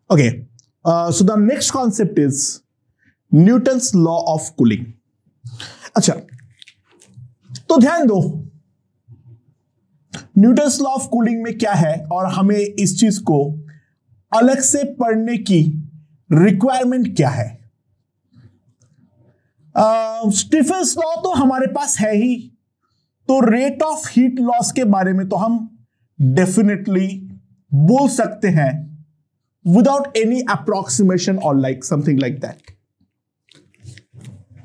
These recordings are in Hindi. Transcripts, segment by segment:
Okay, so the next concept is Newton's law of cooling. अच्छा, तो ध्यान दो न्यूटन्स लॉ ऑफ कूलिंग में क्या है और हमें इस चीज को अलग से पढ़ने की रिक्वायरमेंट क्या है। स्टीफेंस लॉ तो हमारे पास है ही, तो रेट ऑफ हीट लॉस के बारे में तो हम डेफिनेटली बोल सकते हैं विदाउट एनी अप्रोक्सीमेशन और लाइक समथिंग लाइक दैट।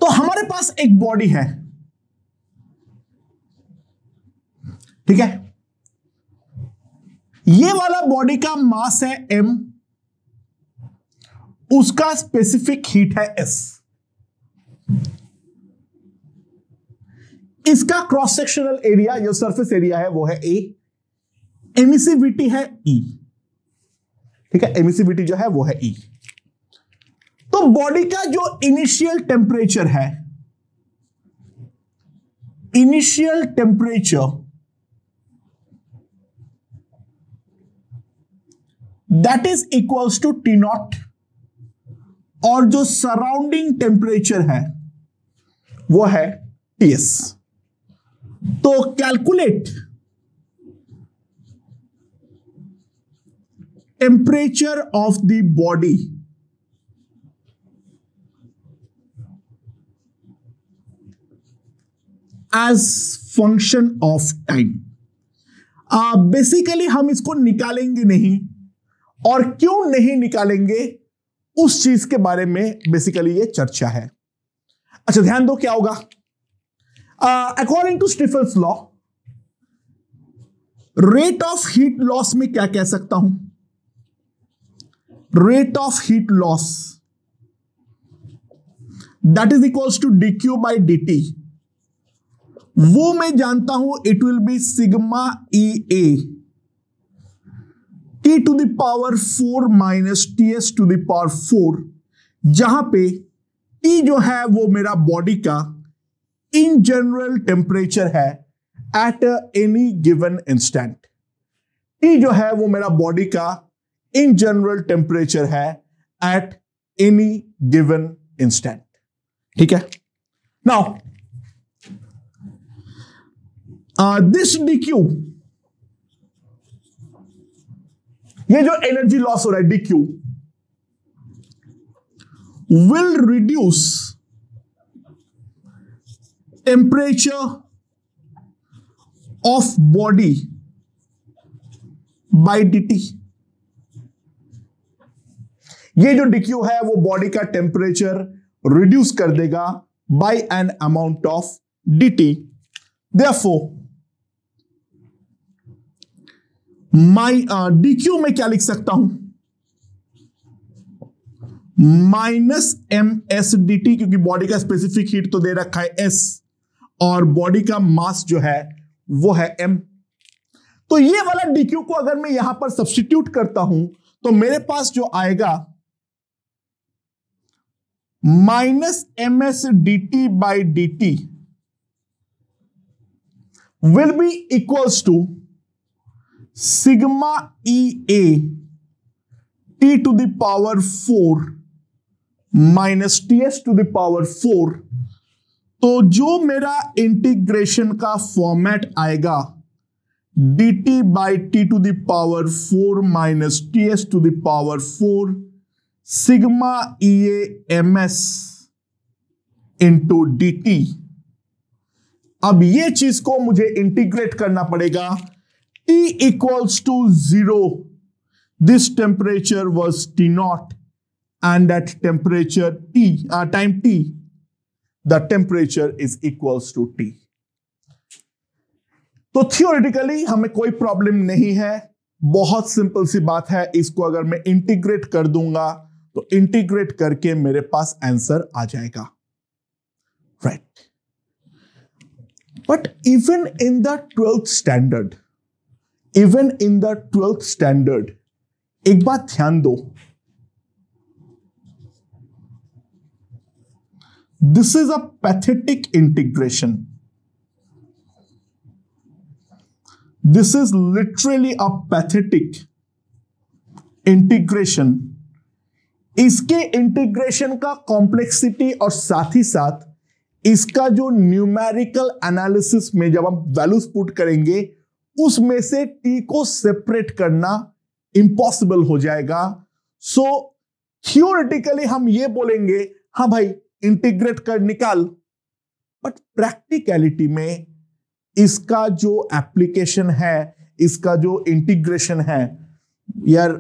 तो हमारे पास एक बॉडी है, ठीक है, ये वाला बॉडी का मास है m, उसका स्पेसिफिक हीट है s, इसका क्रॉस सेक्शनल एरिया जो सरफेस एरिया है वो है a, एमिसिविटी है E, ठीक है, एमिसिविटी जो है वो है E। तो बॉडी का जो इनिशियल टेम्परेचर है, initial temperature that is equals to T naught, और जो सराउंडिंग टेम्परेचर है वो है Ts। तो calculate temperature of the body as function of time. Basically हम इसको निकालेंगे नहीं, और क्यों नहीं निकालेंगे उस चीज के बारे में बेसिकली ये चर्चा है। अच्छा, ध्यान दो क्या होगा। According to Stefan's law, rate of heat loss में क्या कह सकता हूं, rate of heat loss that is equals to dq by dt, वो मैं जानता हूं it will be sigma EA T to the power 4 minus TS to the power 4, जहां पे T जो है वो मेरा बॉडी का इन जनरल टेम्परेचर है at any given instant. T जो है वो मेरा बॉडी का इन जनरल टेम्परेचर है एट एनी गिवन इंस्टेंट, ठीक है। नाउ दिस dq, ये जो एनर्जी लॉस हो रहा है dq will reduce temperature of body by dt। ये जो dq है वो बॉडी का टेम्परेचर रिड्यूस कर देगा by an amount of dt। Therefore, my dq में क्या लिख सकता हूं, माइनस ms dt, क्योंकि बॉडी का स्पेसिफिक हीट तो दे रखा है s और बॉडी का मास जो है वो है m। तो ये वाला dq को अगर मैं यहां पर सब्स्टिट्यूट करता हूं तो मेरे पास जो आएगा minus ms dt by dt will be equals to sigma EA T to the power 4 minus TS to the power 4। तो जो मेरा इंटीग्रेशन का फॉर्मेट आएगा dt by T to the power 4 minus TS to the power 4 sigma EA ms into dt। अब ये चीज को मुझे इंटीग्रेट करना पड़ेगा। T equals to 0, this temperature was T naught, and at temperature T, time T, the temperature is equals to T। तो थियोरेटिकली हमें कोई प्रॉब्लम नहीं है, बहुत सिंपल सी बात है। इसको अगर मैं इंटीग्रेट कर दूंगा तो इंटीग्रेट करके मेरे पास आंसर आ जाएगा, right. But even in the 12th standard, एक बात ध्यान दो, this is a pathetic integration. This is literally a pathetic integration इसके इंटीग्रेशन का कॉम्प्लेक्सिटी और साथ ही साथ इसका जो न्यूमेरिकल एनालिसिस में जब हम वैल्यूज पुट करेंगे उसमें से टी को सेपरेट करना इंपॉसिबल हो जाएगा। सो थियोरेटिकली हम ये बोलेंगे हाँ भाई इंटीग्रेट कर निकाल, बट प्रैक्टिकलिटी में इसका जो एप्लीकेशन है, इसका जो इंटीग्रेशन है यार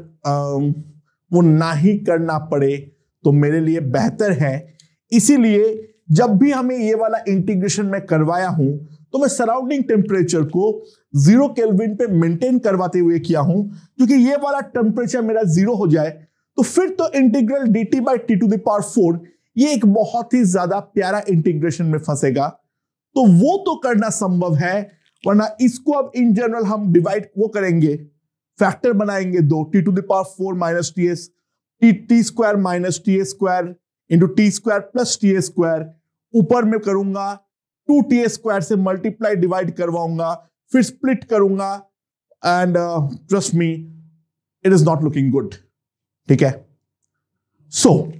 वो ना ही करना पड़े तो मेरे लिए बेहतर है। इसीलिए जब भी हमें ये वाला इंटीग्रेशन मैं करवाया हूं तो मैं सराउंडिंग टेम्परेचर को 0 केल्विन पे मेंटेन करवाते हुए किया हूं, क्योंकि ये वाला टेम्परेचर मेरा 0 हो जाए तो फिर तो integral dt by T to the power 4 ये एक बहुत ही ज्यादा प्यारा इंटीग्रेशन में फंसेगा। तो वो तो करना संभव है, वरना इसको अब इन जनरल हम डिवाइड वो करेंगे, फैक्टर बनाएंगे दो, T to the power 4 minus T S, T square minus T A square into T square plus T A square, ऊपर में करूंगा 2t स्क्वायर से मल्टीप्लाई डिवाइड करवाऊंगा, फिर स्प्लिट करूंगा and trust me it is not looking good. ठीक है, सो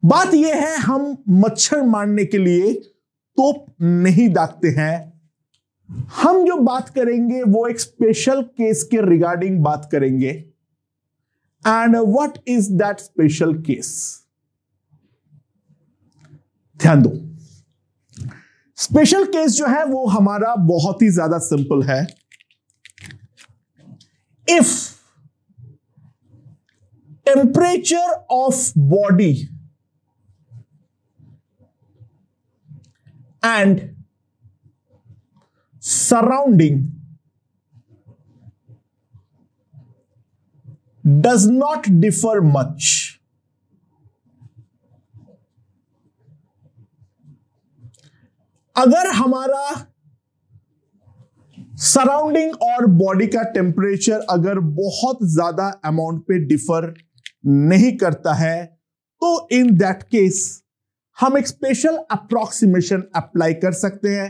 बात यह है हम मच्छर मारने के लिए तोप नहीं दागते हैं। हम जो बात करेंगे वो एक स्पेशल केस के रिगार्डिंग बात करेंगे। And what is that special case? ध्यान दो, स्पेशल केस जो है वो हमारा बहुत ही ज्यादा सिंपल है। If temperature of body and surrounding does not differ much, अगर हमारा सराउंडिंग और बॉडी का टेम्परेचर अगर बहुत ज्यादा अमाउंट पे डिफर नहीं करता है तो इन दैट केस हम एक स्पेशल अप्रोक्सीमेशन अप्लाई कर सकते हैं,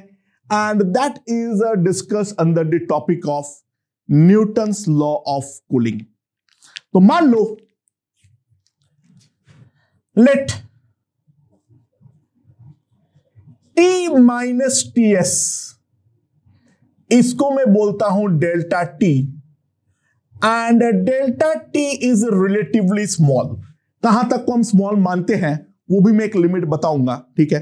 and that is discuss under the topic of Newton's law of cooling. तो मान लो let T minus T S, इसको मैं बोलता हूं delta T, and delta T is relatively small. कहां तक को हम स्मॉल मानते हैं वो भी मैं एक लिमिट बताऊंगा। ठीक है,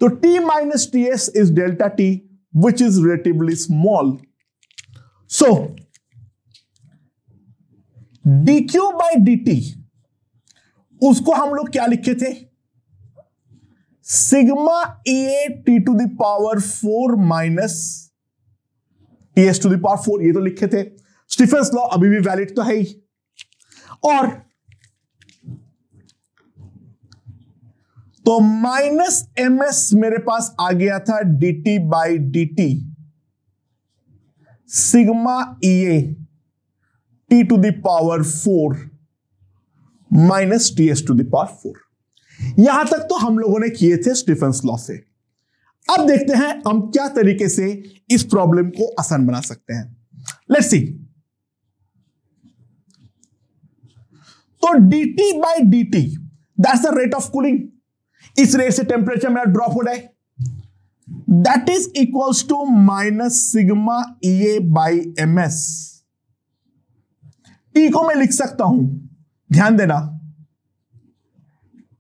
तो T minus T S is delta T which is relatively small. So dq by dt उसको हम लोग क्या लिखे थे? Sigma A T to the power 4 minus T S to the power 4, ये तो लिखे थे। स्टीफेंस लॉ अभी भी वैलिड तो है ही। और तो माइनस एम एस मेरे पास आ गया था dt by dt sigma E A T to the power 4 minus T S to the power 4। यहां तक तो हम लोगों ने किए थे स्टीफेंस लॉ से। अब देखते हैं हम क्या तरीके से इस प्रॉब्लम को आसान बना सकते हैं। Let's see. तो dt by dt that's the rate of cooling. इस रेट से टेम्परेचर मेरा ड्रॉप हो जाए, that is equals to minus sigma E A by M S. T को मैं लिख सकता हूं, ध्यान देना,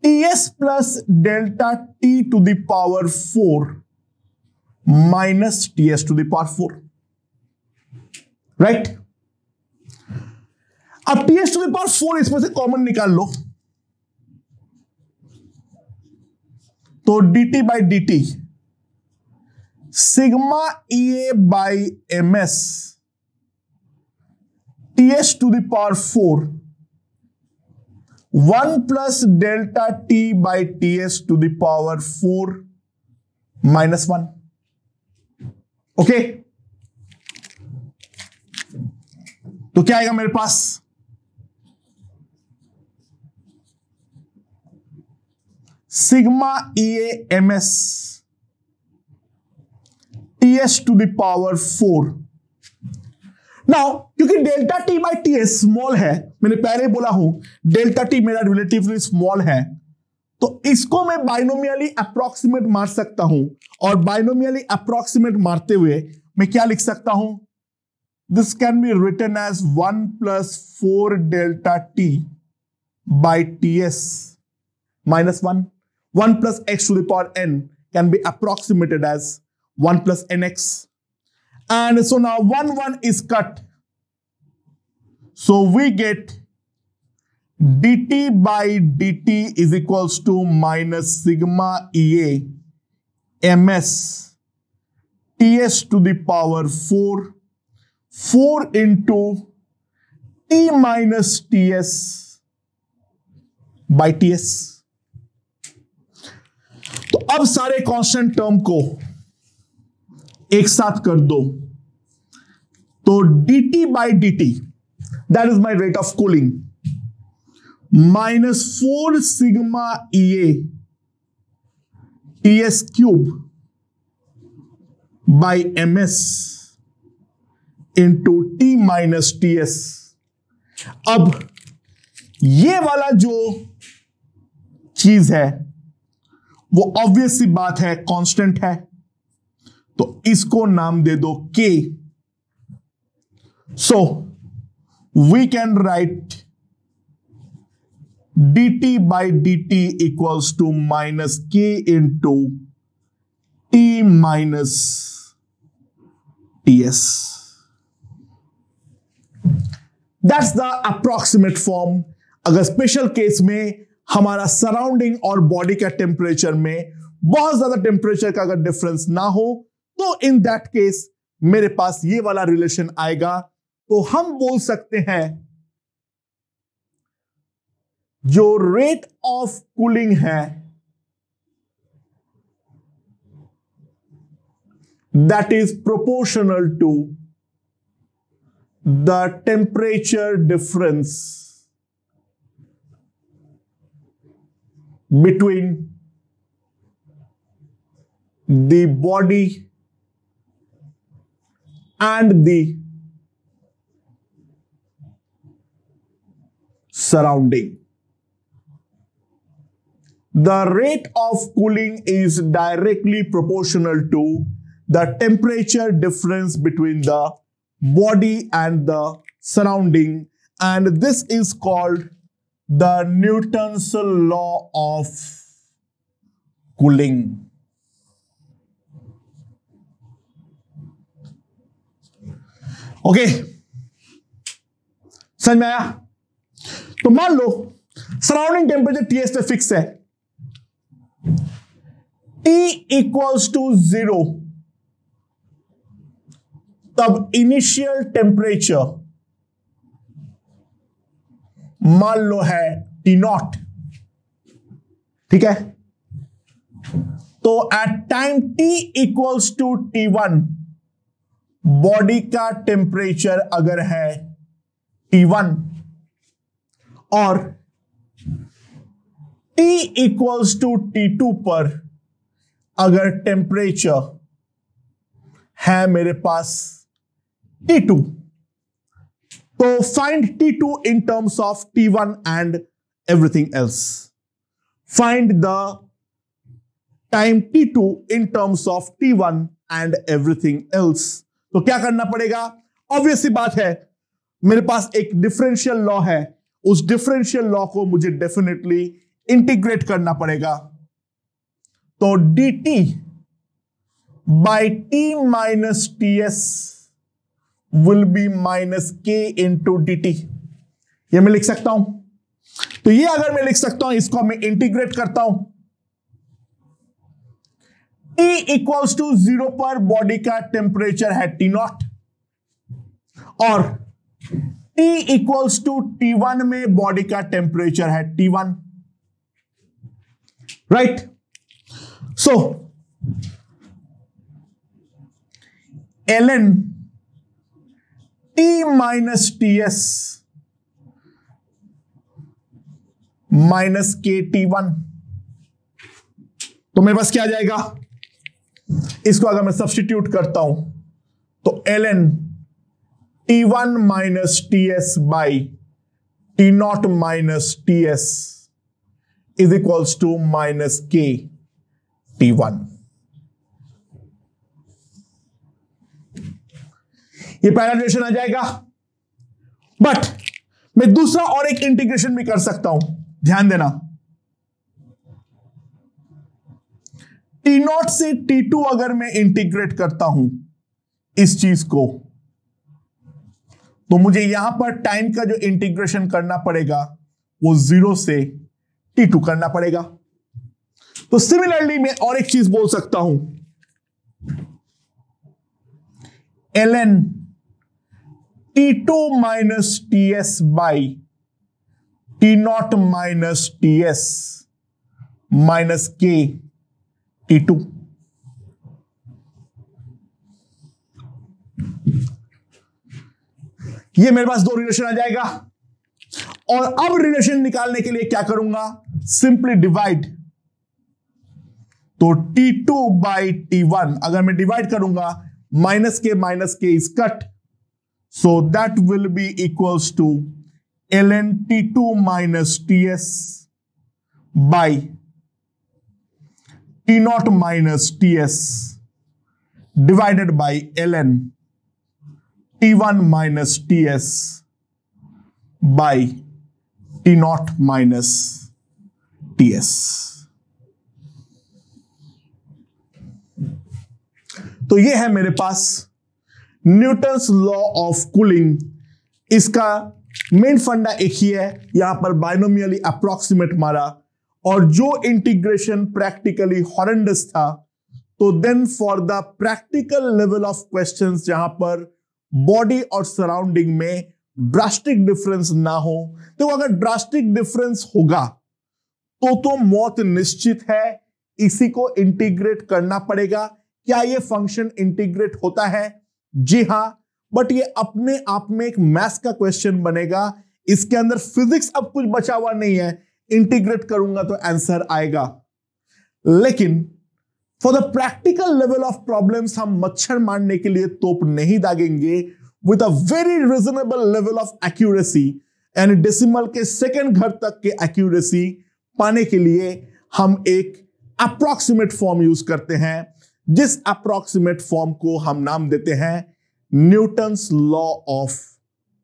TS plus delta T to the power 4 minus TS to the power 4, right. अब टीएस टू द पावर 4 इसमें से कॉमन निकाल लो, तो dt by dt sigma E A by M S TS to the power 4 1 plus delta T by T S to the power 4 minus 1। Okay, तो क्या आएगा मेरे पास? Sigma E A M S T S to the power 4। Now क्योंकि delta T by T S small है, मैंने पहले बोला हूं डेल्टा टी मेरा रिलेटिवली स्मॉल है, तो इसको मैं बाइनोमियली अप्रोक्सीमेट मार सकता हूं, और बाइनोमियली अप्रोक्सीमेट मारते हुए मैं क्या लिख सकता हूं, this can be written as 1 + 4 delta T by T S minus 1. 1 + x to the power n can be approximated as 1 + nx. And so now 1 is cut. So we get dt by dt is equals to minus sigma EA ms ts to the power 4 into t minus ts by ts. तो अब सारे कांस्टेंट टर्म को एक साथ कर दो, तो dt by dt that is my rate of cooling -4 sigma EA TS cube by MS into T minus TS. अब ये वाला जो चीज है वो ऑब्वियस सी बात है कांस्टेंट है, तो इसको नाम दे दो K. So we can write dt by dt equals to minus K into T minus TS. That's the approximate form. अगर स्पेशल केस में हमारा सराउंडिंग और बॉडी का टेम्परेचर में बहुत ज्यादा टेम्परेचर का अगर डिफरेंस ना हो, तो इन दैट केस मेरे पास ये वाला रिलेशन आएगा. तो हम बोल सकते हैं जो रेट ऑफ कूलिंग है that is proportional to the temperature difference between the body and the surrounding. The rate of cooling is directly proportional to the temperature difference between the body and the surrounding, and this is called the Newton's law of cooling. Okay, समझ में आया? तो मान लो सराउंडिंग टेम्परेचर TS पे फिक्स है, T इक्वल्स टू 0, तब इनिशियल टेम्परेचर मान लो है T0. ठीक है, तो at time T equals to T1 body का टेम्परेचर अगर है T1 और T इक्वल्स टू T2 पर अगर टेम्परेचर है मेरे पास T2, तो find T2 in terms of T1 and everything else. Find the time T2 in terms of T1 and everything else. तो क्या करना पड़ेगा? ऑब्वियस सी बात है, मेरे पास एक डिफरेंशियल लॉ है, उस डिफरेंशियल लॉ को मुझे डेफिनेटली इंटीग्रेट करना पड़ेगा. तो dt by T minus TS will be minus K into dt. ये मैं लिख सकता हूं. तो ये अगर मैं लिख सकता हूं, इसको मैं इंटीग्रेट करता हूं. T इक्वल्स टू 0 पर बॉडी का टेम्परेचर है T0 और T इक्वल्स टू T1 में बॉडी का टेम्परेचर है T1. राइट? सो ln T minus TS minus KT1, तो मेरे पास क्या आ जाएगा? इसको अगर मैं सब्स्टिट्यूट करता हूं तो ln T1 minus TS by T0 minus TS is equals to minus K T1. ये पहला रिलेशन आ जाएगा, बट मैं दूसरा और एक इंटीग्रेशन भी कर सकता हूं, ध्यान देना। T0 से T2 अगर मैं इंटीग्रेट करता हूं इस चीज को, तो मुझे यहां पर टाइम का जो इंटीग्रेशन करना पड़ेगा वो 0 से T2 करना पड़ेगा। तो सिमिलरली मैं और एक चीज बोल सकता हूं, ln T2 minus TS by T0 minus TS minus K T2। ये मेरे पास दो रिलेशन आ जाएगा, और अब रिलेशन निकालने के लिए क्या करूंगा, सिंपली डिवाइड। तो T2 by T1 अगर मैं डिवाइड करूंगा, माइनस के is cut, so that will be equals to ln T2 minus TS by T0 minus TS divided by ln T1 minus TS by T0 minus TS। तो ये है मेरे पास न्यूटन्स लॉ ऑफ कूलिंग। इसका मेन फंडा एक ही है, यहां पर बाइनोमियली अप्रोक्सीमेट मारा, और जो इंटीग्रेशन प्रैक्टिकली हॉरेंडस था, तो then for the practical level of questions जहां पर बॉडी और सराउंडिंग में ड्रास्टिक डिफरेंस ना हो, तो अगर ड्रास्टिक डिफरेंस होगा तो मौत निश्चित है, इसी को इंटीग्रेट करना पड़ेगा। क्या ये फंक्शन इंटीग्रेट होता है? जी हां, बट ये अपने आप में एक मैथ्स का क्वेश्चन बनेगा, इसके अंदर फिजिक्स अब कुछ बचा हुआ नहीं है, इंटीग्रेट करूंगा तो आंसर आएगा। लेकिन for the practical level of problems हम मच्छर मारने के लिए तोप नहीं दागेंगे, with a very reasonable level of accuracy, यानी डेसिमल के सेकंड घर तक के एक्यूरेसी पाने के लिए हम एक अप्रॉक्सीमेट फॉर्म यूज करते हैं, जिस अप्रॉक्सीमेट फॉर्म को हम नाम देते हैं Newton's law of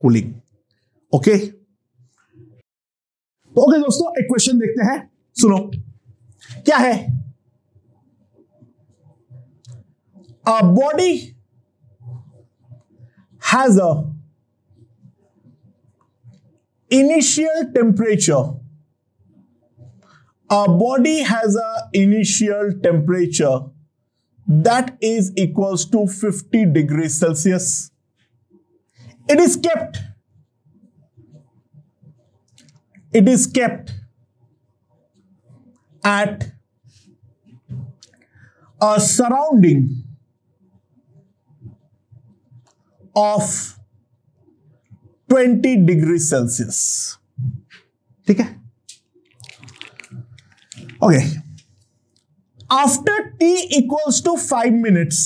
cooling. Okay, तो ओके दोस्तों, एक क्वेश्चन देखते हैं, सुनो क्या है। A body has a initial temperature, a body has a initial temperature that is equals to 50 degrees Celsius. It is kept at a surrounding of 20 degrees Celsius. ठीक है? Okay. After t equals to 5 minutes,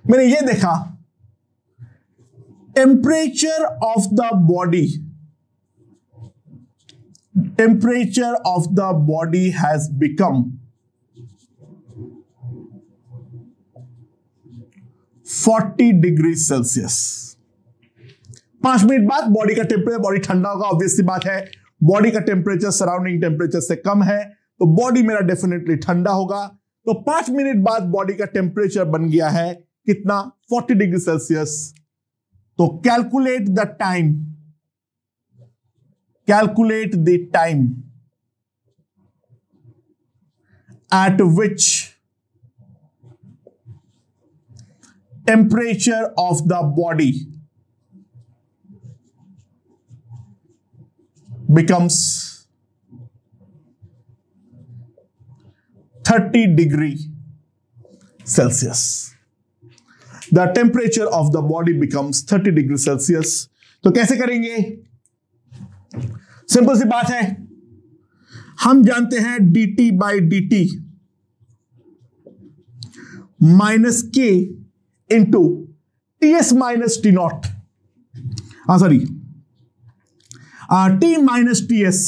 मैंने ये देखा, temperature of the body has become 40 degree Celsius. 5 minute बाद बॉडी का टेम्परेचर, बॉडी ठंडा होगा, ऑब्वियस सी बात है, बॉडी का टेम्परेचर सराउंडिंग टेम्परेचर से कम है, तो बॉडी मेरा डेफिनेटली ठंडा होगा। तो 5 मिनट बाद बॉडी का टेम्परेचर बन गया है कितना? 40 डिग्री सेल्सियस। तो calculate the time eight which temperature of the body becomes 30 degree Celsius. The temperature of the body becomes 30 degree Celsius. तो कैसे करेंगे? सिंपल सी बात है, हम जानते हैं dt by dt minus K into T S minus T not, sorry T minus T S.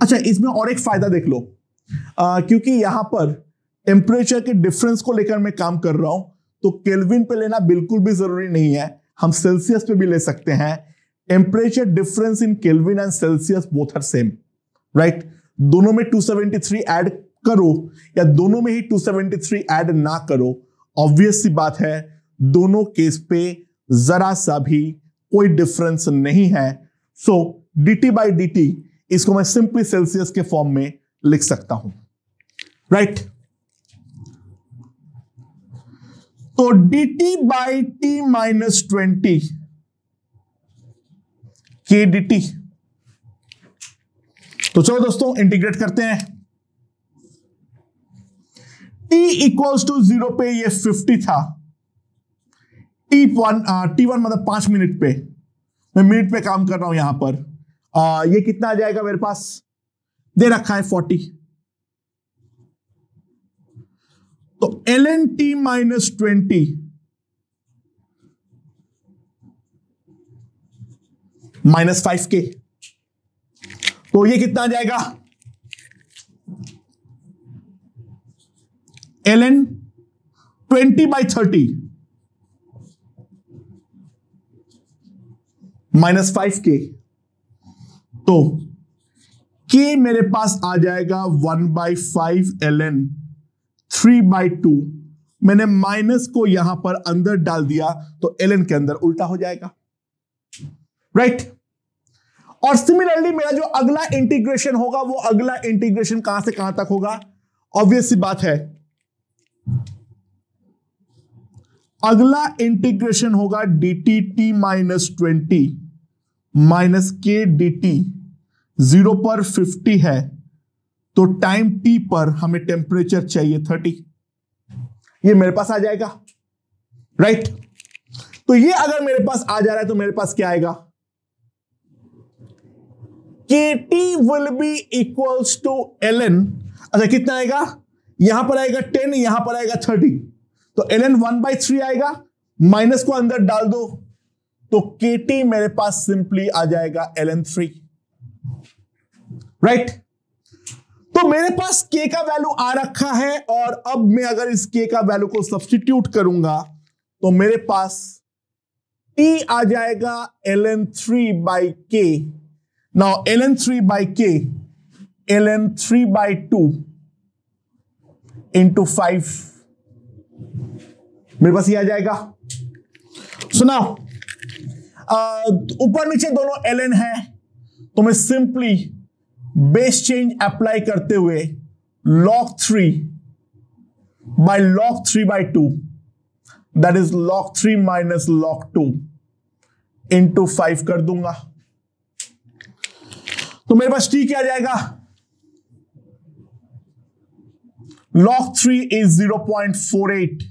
अच्छा, इसमें और एक फायदा देख लो, क्योंकि यहां पर टेम्परेचर के डिफरेंस को लेकर मैं काम कर रहा हूं, तो केल्विन पे लेना बिल्कुल भी जरूरी नहीं है, हम सेल्सियस पे भी ले सकते हैं। Temperature difference in kelvin and Celsius both are same, right. दोनों में 273 ऐड करो या दोनों में ही 273 ऐड ना करो, ऑब्वियस सी बात है दोनों केस पे जरा सा भी कोई डिफरेंस नहीं है। सो dt बाई dt, इसको मैं सिंपली सेल्सियस के फॉर्म में लिख सकता हूं, राइट। तो dt बाई टी माइनस 20 के dt। तो चलो दोस्तों इंटीग्रेट करते हैं। t इक्वल्स टू 0 पे ये 50 था, t1 मतलब 5 मिनट पे, मैं मिनट पे काम कर रहा हूं यहां पर। ये कितना आ जाएगा, मेरे पास दे रखा है 40। तो ln t minus 20 minus 5k, तो ये कितना आ जाएगा, ln 20/30 माइनस 5k। तो k मेरे पास आ जाएगा 1/5 ln 3/2। मैंने माइनस को यहां पर अंदर डाल दिया तो ln के अंदर उल्टा हो जाएगा, राइट। और सिमिलरली मेरा जो अगला इंटीग्रेशन होगा, वो अगला इंटीग्रेशन कहां से कहां तक होगा, ऑब्वियस सी बात है, अगला इंटीग्रेशन होगा dt t माइनस 20 माइनस के dt। 0 पर 50 है, तो टाइम t पर हमें टेम्परेचर चाहिए 30, ये मेरे पास आ जाएगा, राइट। तो ये अगर मेरे पास आ जा रहा है तो मेरे पास क्या आएगा, KT will be equals to ln। अच्छा, कितना आएगा, यहां पर आएगा 10, यहां पर आएगा 30, तो ln 1/3 आएगा, माइनस को अंदर डाल दो, तो KT मेरे पास सिंपली आ जाएगा ln 3, राइट। तो मेरे पास K का वैल्यू आ रखा है, और अब मैं अगर इस K का वैल्यू को सब्स्टिट्यूट करूंगा तो मेरे पास T आ जाएगा ln 3/k। Now ln 3/k, ln 3/2 into 5, मेरे पास ये आ जाएगा। सुना, ऊपर नीचे दोनों ln है, तो मैं सिंपली बेस चेंज अप्लाई करते हुए log 3 by log 3/2, that is log 3 minus log 2 into 5 कर दूंगा, तो मेरे पास t क्या आ जाएगा, log 3 is 0.48,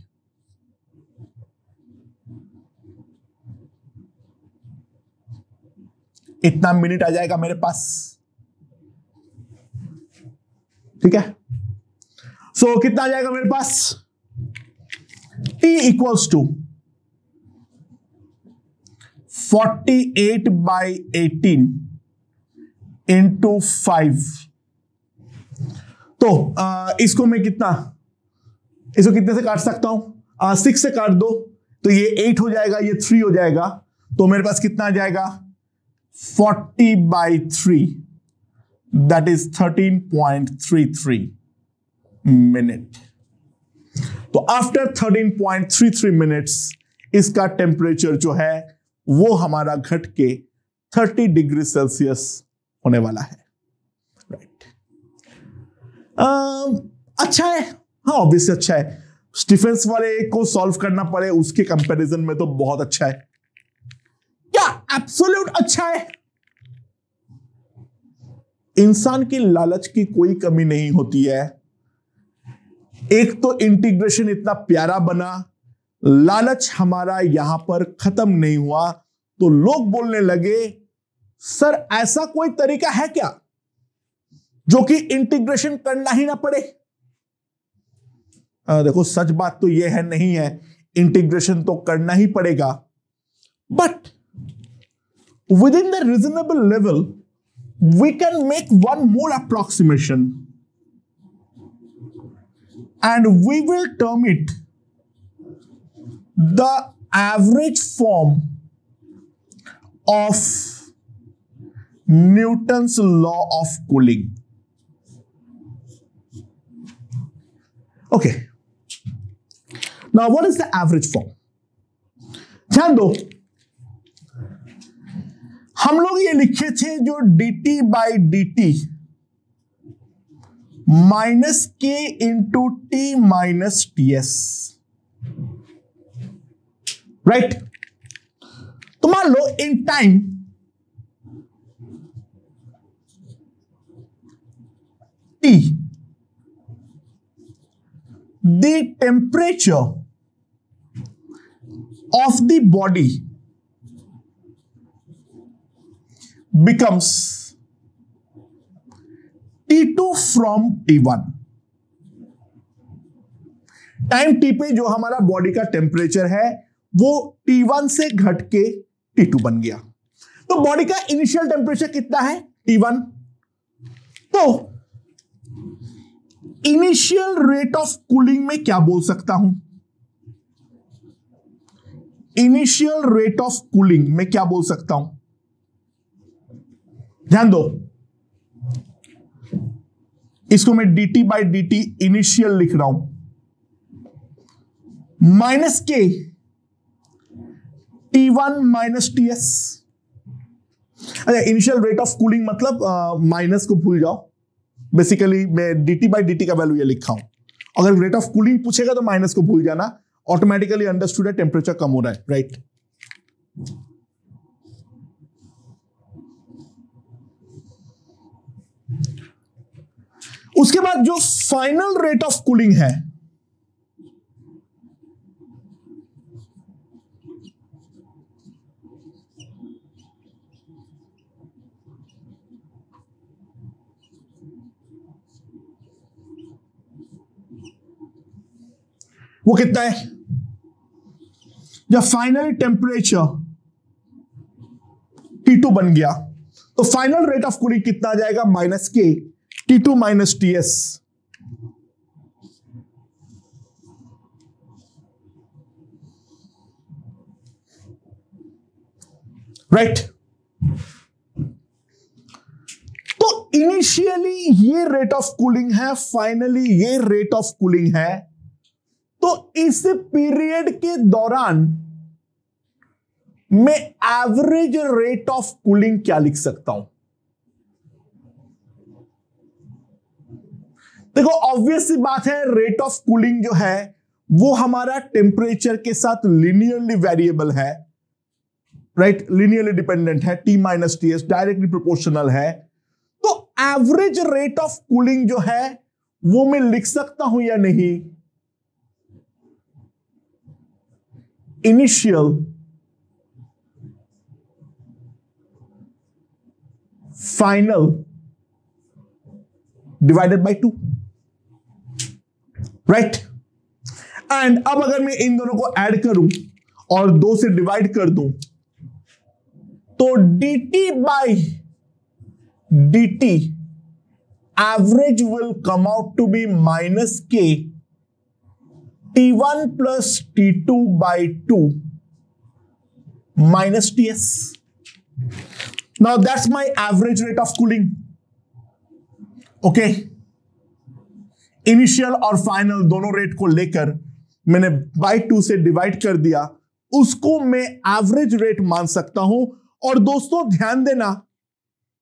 इतना मिनट आ जाएगा मेरे पास, ठीक है। सो कितना आ जाएगा मेरे पास, t इक्वल्स टू 48/18 इंटू 5। तो इसको मैं इसको कितने से काट सकता हूं, 6 से काट दो, तो ये 8 हो जाएगा, ये 3 हो जाएगा, तो मेरे पास कितना आ जाएगा 40/3, दैट इज 13.33 मिनट। तो आफ्टर 13.33 मिनट्स इसका टेम्परेचर जो है वो हमारा घट के 30 डिग्री सेल्सियस होने वाला है, राइट। अच्छा है, हाँ ऑब्वियसली अच्छा है, स्टीफेंस वाले को सॉल्व करना पड़े उसके कंपैरिजन में तो बहुत अच्छा है, क्या एब्सोल्यूट अच्छा है। इंसान की लालच की कोई कमी नहीं होती है, एक तो इंटीग्रेशन इतना प्यारा बना, लालच हमारा यहां पर खत्म नहीं हुआ, तो लोग बोलने लगे सर ऐसा कोई तरीका है क्या जो कि इंटीग्रेशन करना ही ना पड़े। देखो सच बात तो यह है नहीं है, इंटीग्रेशन तो करना ही पड़ेगा, but within the reasonable level we can make one more approximation and we will term it the average form of Newton's law of cooling. Okay. Now, what is the average form? ध्यान दो, हम लोग ये लिखे थे जो dt by dt माइनस k into t minus ts, right. तो मान लो in time t the temperature of the body becomes T2 from T1. Time T पे जो हमारा बॉडी का टेम्परेचर है वो T1 से घट के T2 बन गया. तो बॉडी का इनिशियल टेम्परेचर कितना है? T1. तो इनिशियल रेट ऑफ कूलिंग में क्या बोल सकता हूं? इनिशियल रेट ऑफ कूलिंग में क्या बोल सकता हूं? ध्यान दो, इसको मैं dt बाई dt इनिशियल लिख रहा हूं, minus K T1 minus TS. अच्छा, इनिशियल रेट ऑफ कूलिंग मतलब माइनस को भूल जाओ, बेसिकली मैं dt बाई dt का वैल्यू ये लिखा हूं. अगर रेट ऑफ कूलिंग पूछेगा तो माइनस को भूल जाना, ऑटोमेटिकली अंडरस्टूड है टेम्परेचर कम हो रहा है, राइट. उसके बाद जो फाइनल रेट ऑफ कूलिंग है वो कितना है? जब फाइनल टेम्परेचर T2 बन गया तो फाइनल रेट ऑफ कूलिंग कितना आ जाएगा? माइनस के T2 माइनस TS. राइट. तो इनिशियली ये रेट ऑफ कूलिंग है, फाइनली ये रेट ऑफ कूलिंग है. तो इस पीरियड के दौरान मैं एवरेज रेट ऑफ कूलिंग क्या लिख सकता हूं? देखो ऑब्वियस सी बात है, रेट ऑफ कूलिंग जो है वो हमारा टेम्परेचर के साथ लिनियरली वेरिएबल है, राइट, लिनियरली डिपेंडेंट है, T minus TS directly proportional है. तो एवरेज रेट ऑफ कूलिंग जो है वो मैं लिख सकता हूं या नहीं? Initial final divided by 2, right. And अब अगर मैं इन दोनों को ऐड करूं और 2 से डिवाइड कर दूं तो dt by dt average will come out to be minus K T1 plus T2 by 2 minus TS. Now that's my average rate of cooling. Okay. Initial और फाइनल दोनों रेट को लेकर मैंने बाई 2 से डिवाइड कर दिया, उसको मैं एवरेज रेट मान सकता हूं. और दोस्तों ध्यान देना,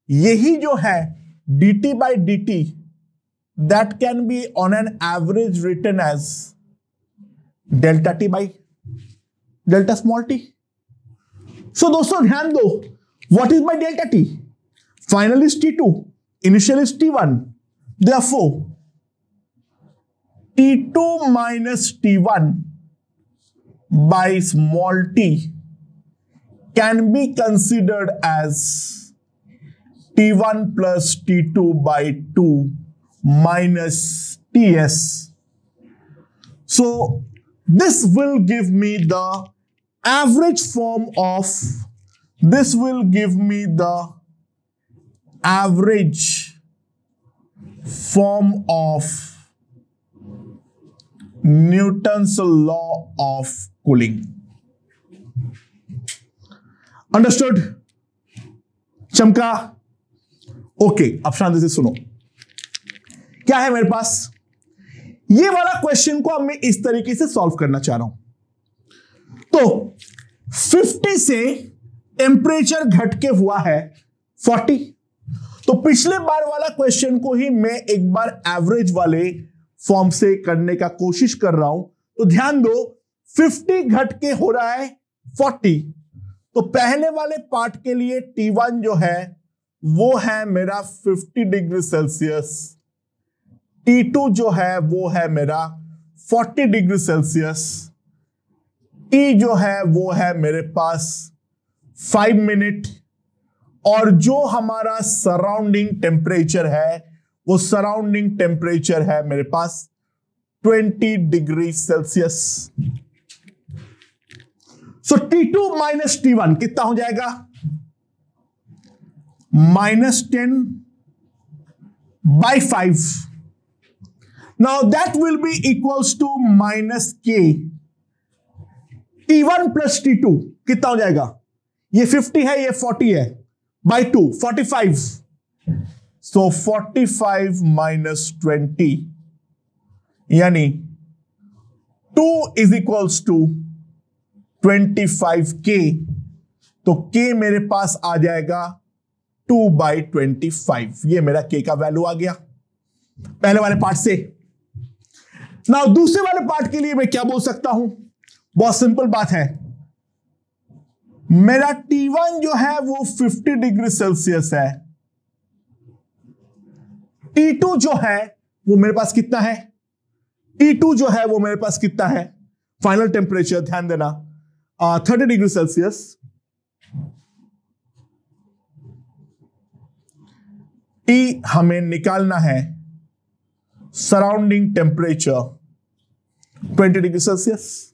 यही जो है dt by dt that can be on an average written as delta T by delta small T. So दोस्तों ध्यान दो, what is my delta T? Final is T2, initial is T1. Therefore T2 minus T1 by small t can be considered as T1 plus T2 by 2 minus TS. So this will give me the average form of, this will give me the average form of Newton's law of cooling. Understood? चमका? ओके, अब शांति से सुनो। क्या है मेरे पास? ये वाला क्वेश्चन को अब मैं इस तरीके से सॉल्व करना चाह रहा हूं। तो 50 से टेम्परेचर घट के हुआ है 40। तो पिछले बार वाला क्वेश्चन को ही मैं एक बार एवरेज वाले फॉर्म से करने का कोशिश कर रहा हूं। तो ध्यान दो, 50 घट के हो रहा है 40। तो पहले वाले पार्ट के लिए T1 जो है वो है मेरा 50 डिग्री सेल्सियस, T2 जो है वो है मेरा 40 डिग्री सेल्सियस, T जो है वो है मेरे पास 5 मिनट, और जो हमारा सराउंडिंग टेम्परेचर है वो सराउंडिंग टेम्परेचर है मेरे पास 20 डिग्री सेल्सियस। सो T2 माइनस T1 कितना हो जाएगा? -10 by 5. Now that will be equals to -K. T1 plus T2 कितना हो जाएगा? ये 50 है, ये 40 है, by 2 45. So 45 minus 20 यानी 2 is equals to 25K। तो K मेरे पास आ जाएगा 2/25। ये मेरा K का वैल्यू आ गया पहले वाले पार्ट से। नाउ दूसरे वाले पार्ट के लिए मैं क्या बोल सकता हूं? बहुत सिंपल बात है, मेरा T1 जो है वो 50 डिग्री सेल्सियस है, T2 जो है वो मेरे पास कितना है? T2 जो है वो मेरे पास कितना है? फाइनल टेम्परेचर ध्यान देना 30 डिग्री सेल्सियस। T हमें निकालना है surrounding temperature 20 degree Celsius,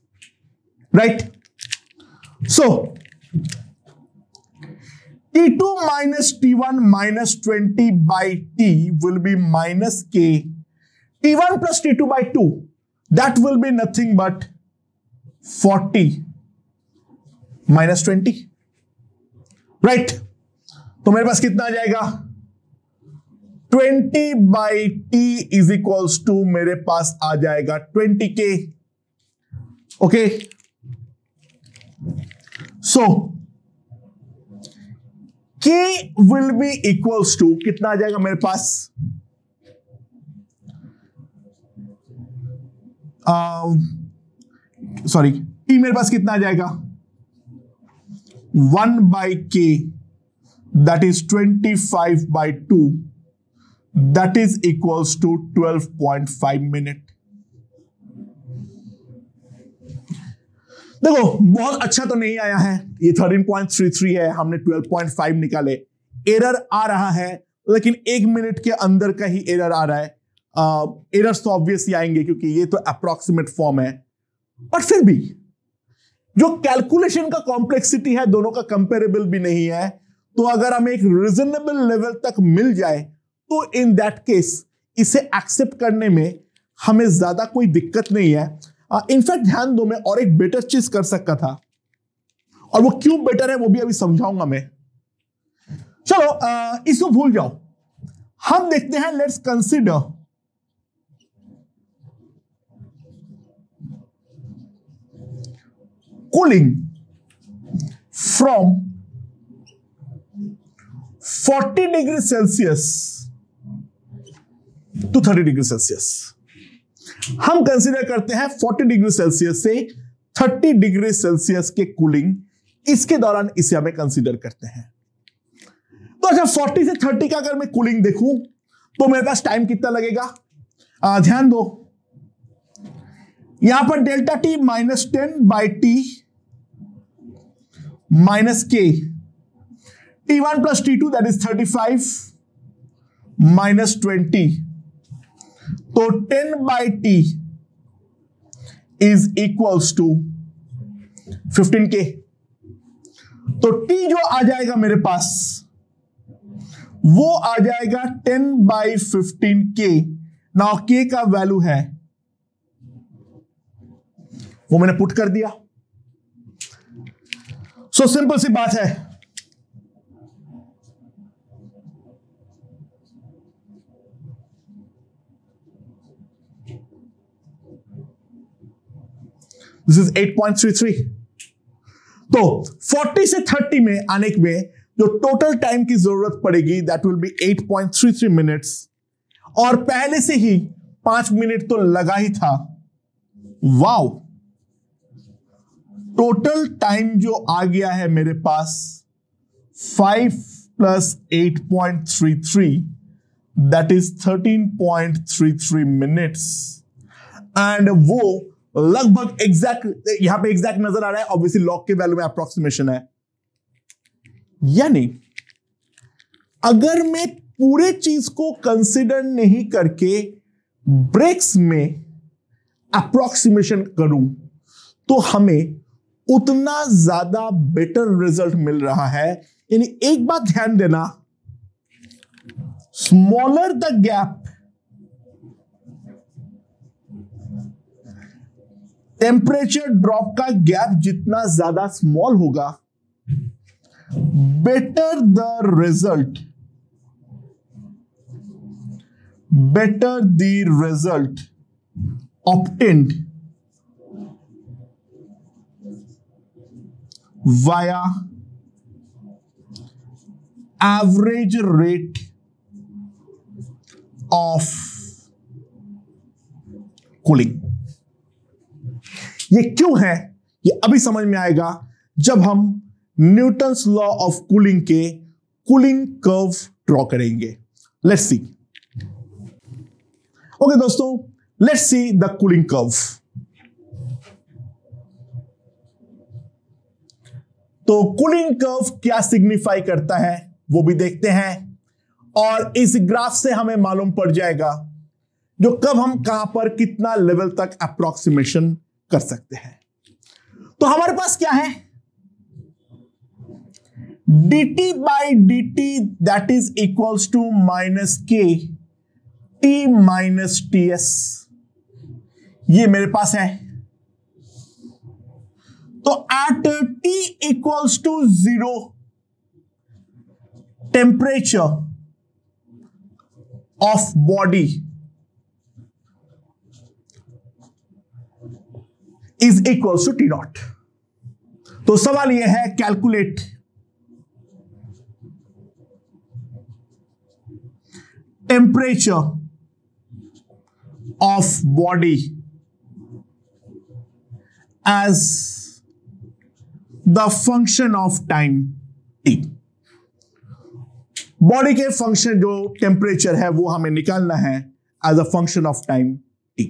right? So T2 minus T1 minus 20 by T will be minus K. T1 plus T2 by 2, that will be nothing but 40 minus 20, right? तो मेरे पास कितना आ जाएगा? 20 by T is equals to मेरे पास आ जाएगा 20K, okay? So K will be equals to कितना आ जाएगा मेरे पास? सॉरी, T मेरे पास कितना आ जाएगा? 1/K, that is 25/2, that is equals to 12.5 minute. देखो बहुत अच्छा तो नहीं आया है, ये 13.33 है, हमने 12.5 निकाले, एरर आ रहा है, लेकिन 1 मिनट के अंदर का ही एरर आ रहा है। एरर्स तो ऑब्वियसली आएंगे क्योंकि ये तो अप्रोक्सीमेट फॉर्म है, पर फिर भी जो कैलकुलेशन का कॉम्प्लेक्सिटी है दोनों का कंपेरेबल भी नहीं है। तो अगर हमें एक रीजनेबल लेवल तक मिल जाए तो इन दैट केस इसे एक्सेप्ट करने में हमें ज्यादा कोई दिक्कत नहीं है। इनफैक्ट ध्यान दो, मैं और एक बेटर चीज कर सकता था, और वो क्यों बेटर है वो भी अभी समझाऊंगा मैं। चलो इसको भूल जाओ, हम देखते हैं, let's consider cooling from 40 degree Celsius to 30 degree Celsius. हम कंसीडर करते हैं 40 डिग्री सेल्सियस से 30 डिग्री सेल्सियस के कूलिंग, इसके दौरान इसे हमें कंसीडर करते हैं। तो अच्छा 40 से 30 का अगर मैं कूलिंग देखूं तो मेरे पास टाइम कितना लगेगा? ध्यान दो, यहां पर delta T -10/T minus K, T1 plus T2 that is 35 minus 20, तो 10/T is equals to 15K। तो T जो आ जाएगा मेरे पास वो आ जाएगा 10/15K। नाउ K का वैल्यू है वो मैंने पुट कर दिया। सो सिंपल सी बात है, दिस इज 8.33। तो 40 से 30 में आने में जो टोटल टाइम की जरूरत पड़ेगी दैट विल बी 8.33 मिनट्स, और पहले से ही 5 मिनट तो लगा ही था। वाओ, टोटल टाइम जो आ गया है मेरे पास 5 + 8.33 दैट इज 13.33 मिनट्स। एंड वो लगभग एग्जैक्ट, यहां पे एग्जैक्ट नजर आ रहा है, ऑब्वियसली लॉग के वैल्यू में अप्रोक्सीमेशन है। यानी अगर मैं पूरे चीज को कंसिडर नहीं करके ब्रेक्स में अप्रोक्सीमेशन करूं तो हमें उतना ज्यादा बेटर रिजल्ट मिल रहा है। यानी एक बात ध्यान देना, smaller the gap, temperature drop का गैप जितना ज्यादा स्मॉल होगा, better the result, better the result obtained via average rate of cooling। ये क्यों है ये अभी समझ में आएगा जब हम न्यूटन्स लॉ ऑफ कूलिंग के कूलिंग कर्व ड्रॉ करेंगे। Let's see. ओके दोस्तों, let's see the cooling curve. तो कूलिंग कर्व क्या सिग्निफाई करता है वो भी देखते हैं, और इस ग्राफ से हमें मालूम पड़ जाएगा जो कब हम कहां पर कितना लेवल तक अप्रोक्सीमेशन कर सकते हैं। तो हमारे पास क्या है, dt/dt that is equals to -k T - Ts, ये मेरे पास है। तो at T equals to 0 temperature of body is equals to T0। तो सवाल यह है, calculate temperature of body as the function of time t। Body के फंक्शन जो टेम्परेचर है वो हमें निकालना है as a function of time t।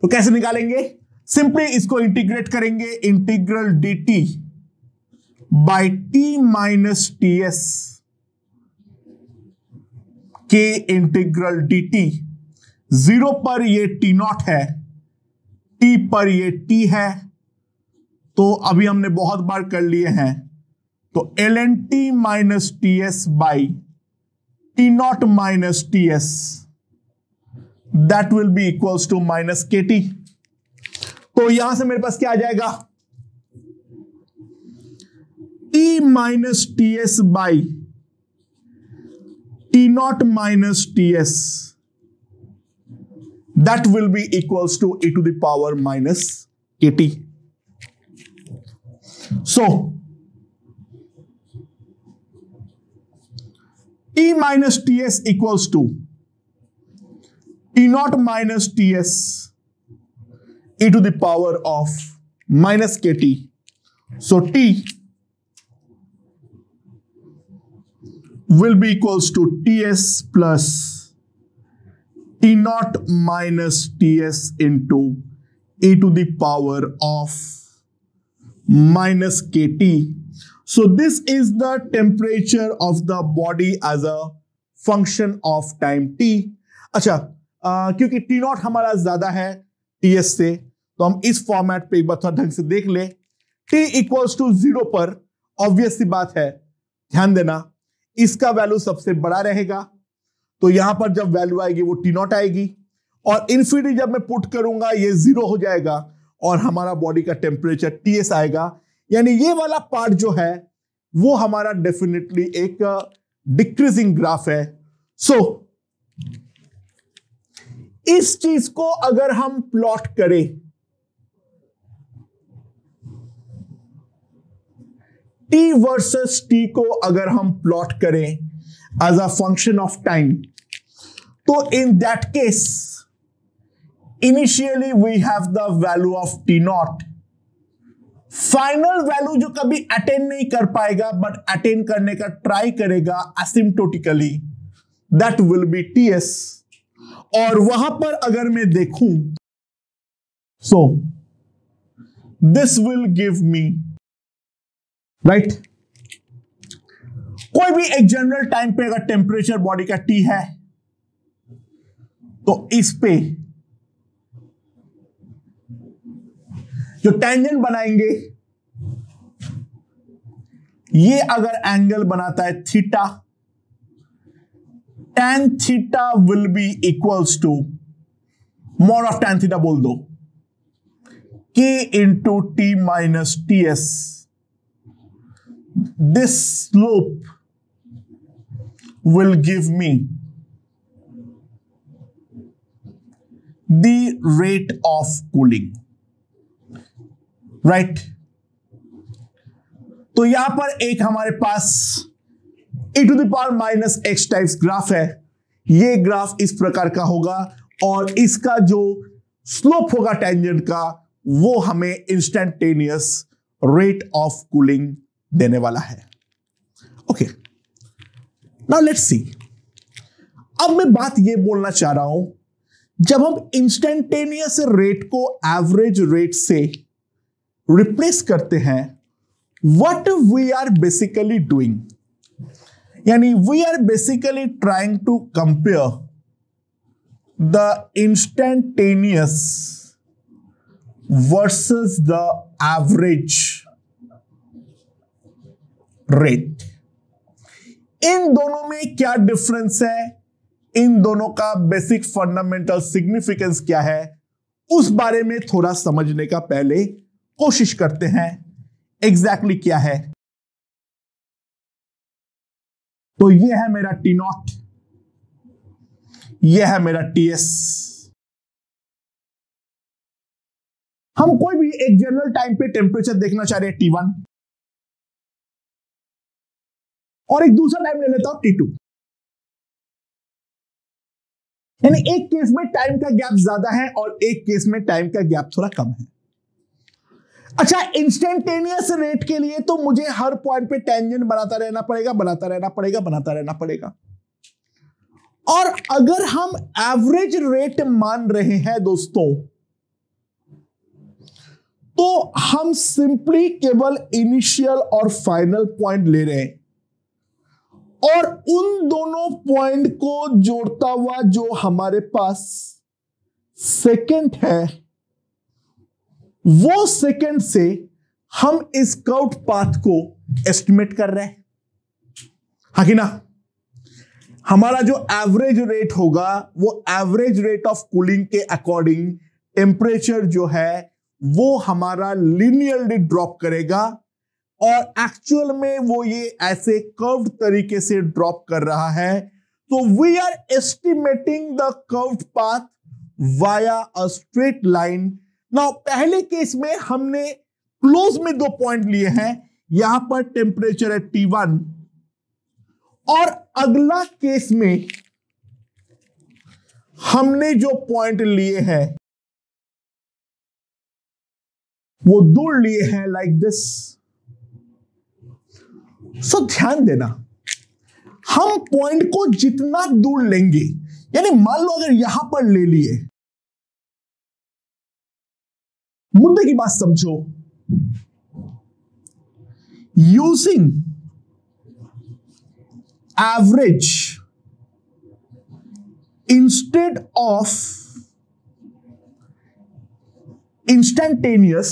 तो कैसे निकालेंगे, सिंपली इसको इंटीग्रेट करेंगे, integral dt by t - Ts के इंटीग्रल dt। 0 पर ये T0 है, T पर ये T है, तो अभी हमने बहुत बार कर लिए हैं। तो ln T - Ts by T0 - Ts that will be equals to -kT। तो यहां से मेरे पास क्या आ जाएगा, T - Ts by T0 - Ts that will be equals to e to the power minus kt। So T minus Ts equals to T0 minus Ts e to the power of minus kt। So T will be equals to Ts plus T0 minus Ts into e to the power of minus kT। So this is the temperature of the body as a function of time t। अच्छा, क्योंकि T0 हमारा ज्यादा है Ts से, तो हम इस फॉर्मेट पे एक बार थोड़ा ढंग से देख ले। t इक्वल्स टू 0 पर ऑब्वियस सी बात है, ध्यान देना, इसका वैल्यू सबसे बड़ा रहेगा, तो यहां पर जब वैल्यू आएगी वो टी नॉट आएगी, और इन्फिनिटी जब मैं पुट करूंगा ये 0 हो जाएगा और हमारा बॉडी का टेम्परेचर टीएस आएगा। यानी ये वाला पार्ट जो है वो हमारा डेफिनेटली एक डिक्रीजिंग ग्राफ है। सो इस चीज को अगर हम प्लॉट करें, टी वर्सेस टी को अगर हम प्लॉट करें as a function of time, तो in that case initially we have the value of T nought, final value जो कभी अटेन नहीं कर पाएगा बट अटेन करने का ट्राई करेगा asymptotically, that will be TS. और वहां पर अगर मैं देखूं, so this will give me, right, कोई भी एक जनरल टाइम पे अगर टेम्परेचर बॉडी का टी है तो इस पे जो टेंजेंट बनाएंगे ये अगर एंगल बनाता है theta, tan theta will be equals to mod of tan theta बोल दो k into T minus T S. This slope will give me the rate of cooling, right? तो यहां पर एक हमारे पास e to the power minus X types graph है। ये ग्राफ इस प्रकार का होगा और इसका जो स्लोप होगा टेंजेंट का वो हमें इंस्टेंटेनियस रेट ऑफ कूलिंग देने वाला है। ओके, नाउ लेट्स सी। अब मैं बात ये बोलना चाह रहा हूं, जब हम इंस्टेंटेनियस रेट को एवरेज रेट से रिप्लेस करते हैं, what we are basically doing, यानी we are basically trying to compare the instantaneous versus the average rate. इन दोनों में क्या डिफरेंस है, इन दोनों का बेसिक फंडामेंटल सिग्निफिकेंस क्या है, उस बारे में थोड़ा समझने का पहले कोशिश करते हैं। एग्जैक्टली क्या है, तो ये है मेरा टी नॉट, ये है मेरा टी एस। हम कोई भी एक जनरल टाइम पे टेम्परेचर देखना चाह रहे हैं T1, और एक दूसरा टाइम ले लेता हूं T2। यानी एक केस में टाइम का गैप ज्यादा है और एक केस में टाइम का गैप थोड़ा कम है। अच्छा, इंस्टेंटेनियस रेट के लिए तो मुझे हर पॉइंट पे टेंजेंट बनाता रहना पड़ेगा, बनाता रहना पड़ेगा, बनाता रहना पड़ेगा। और अगर हम एवरेज रेट मान रहे हैं दोस्तों, तो हम सिंपली केवल इनिशियल और फाइनल पॉइंट ले रहे हैं और उन दोनों पॉइंट को जोड़ता हुआ जो हमारे पास सेकंड है, वो सेकंड से हम इस कर्व्ड पाथ को एस्टिमेट कर रहे हैं, हाँ कि ना। हमारा जो एवरेज रेट होगा वो एवरेज रेट ऑफ कूलिंग के अकॉर्डिंग टेम्परेचर जो है वो हमारा लीनियरली ड्रॉप करेगा, और एक्चुअल में वो ये ऐसे कर्व्ड तरीके से ड्रॉप कर रहा है। तो we are estimating the curved path via a straight line. Now पहले केस में हमने क्लोज में 2 पॉइंट लिए हैं, यहां पर टेम्परेचर है T1, और अगला केस में हमने जो पॉइंट लिए हैं वो दूर लिए हैं लाइक दिस। सो ध्यान देना, हम पॉइंट को जितना दूर लेंगे, यानी मान लो अगर यहां पर ले लिए, मुद्दे की बात समझो, using average instead of instantaneous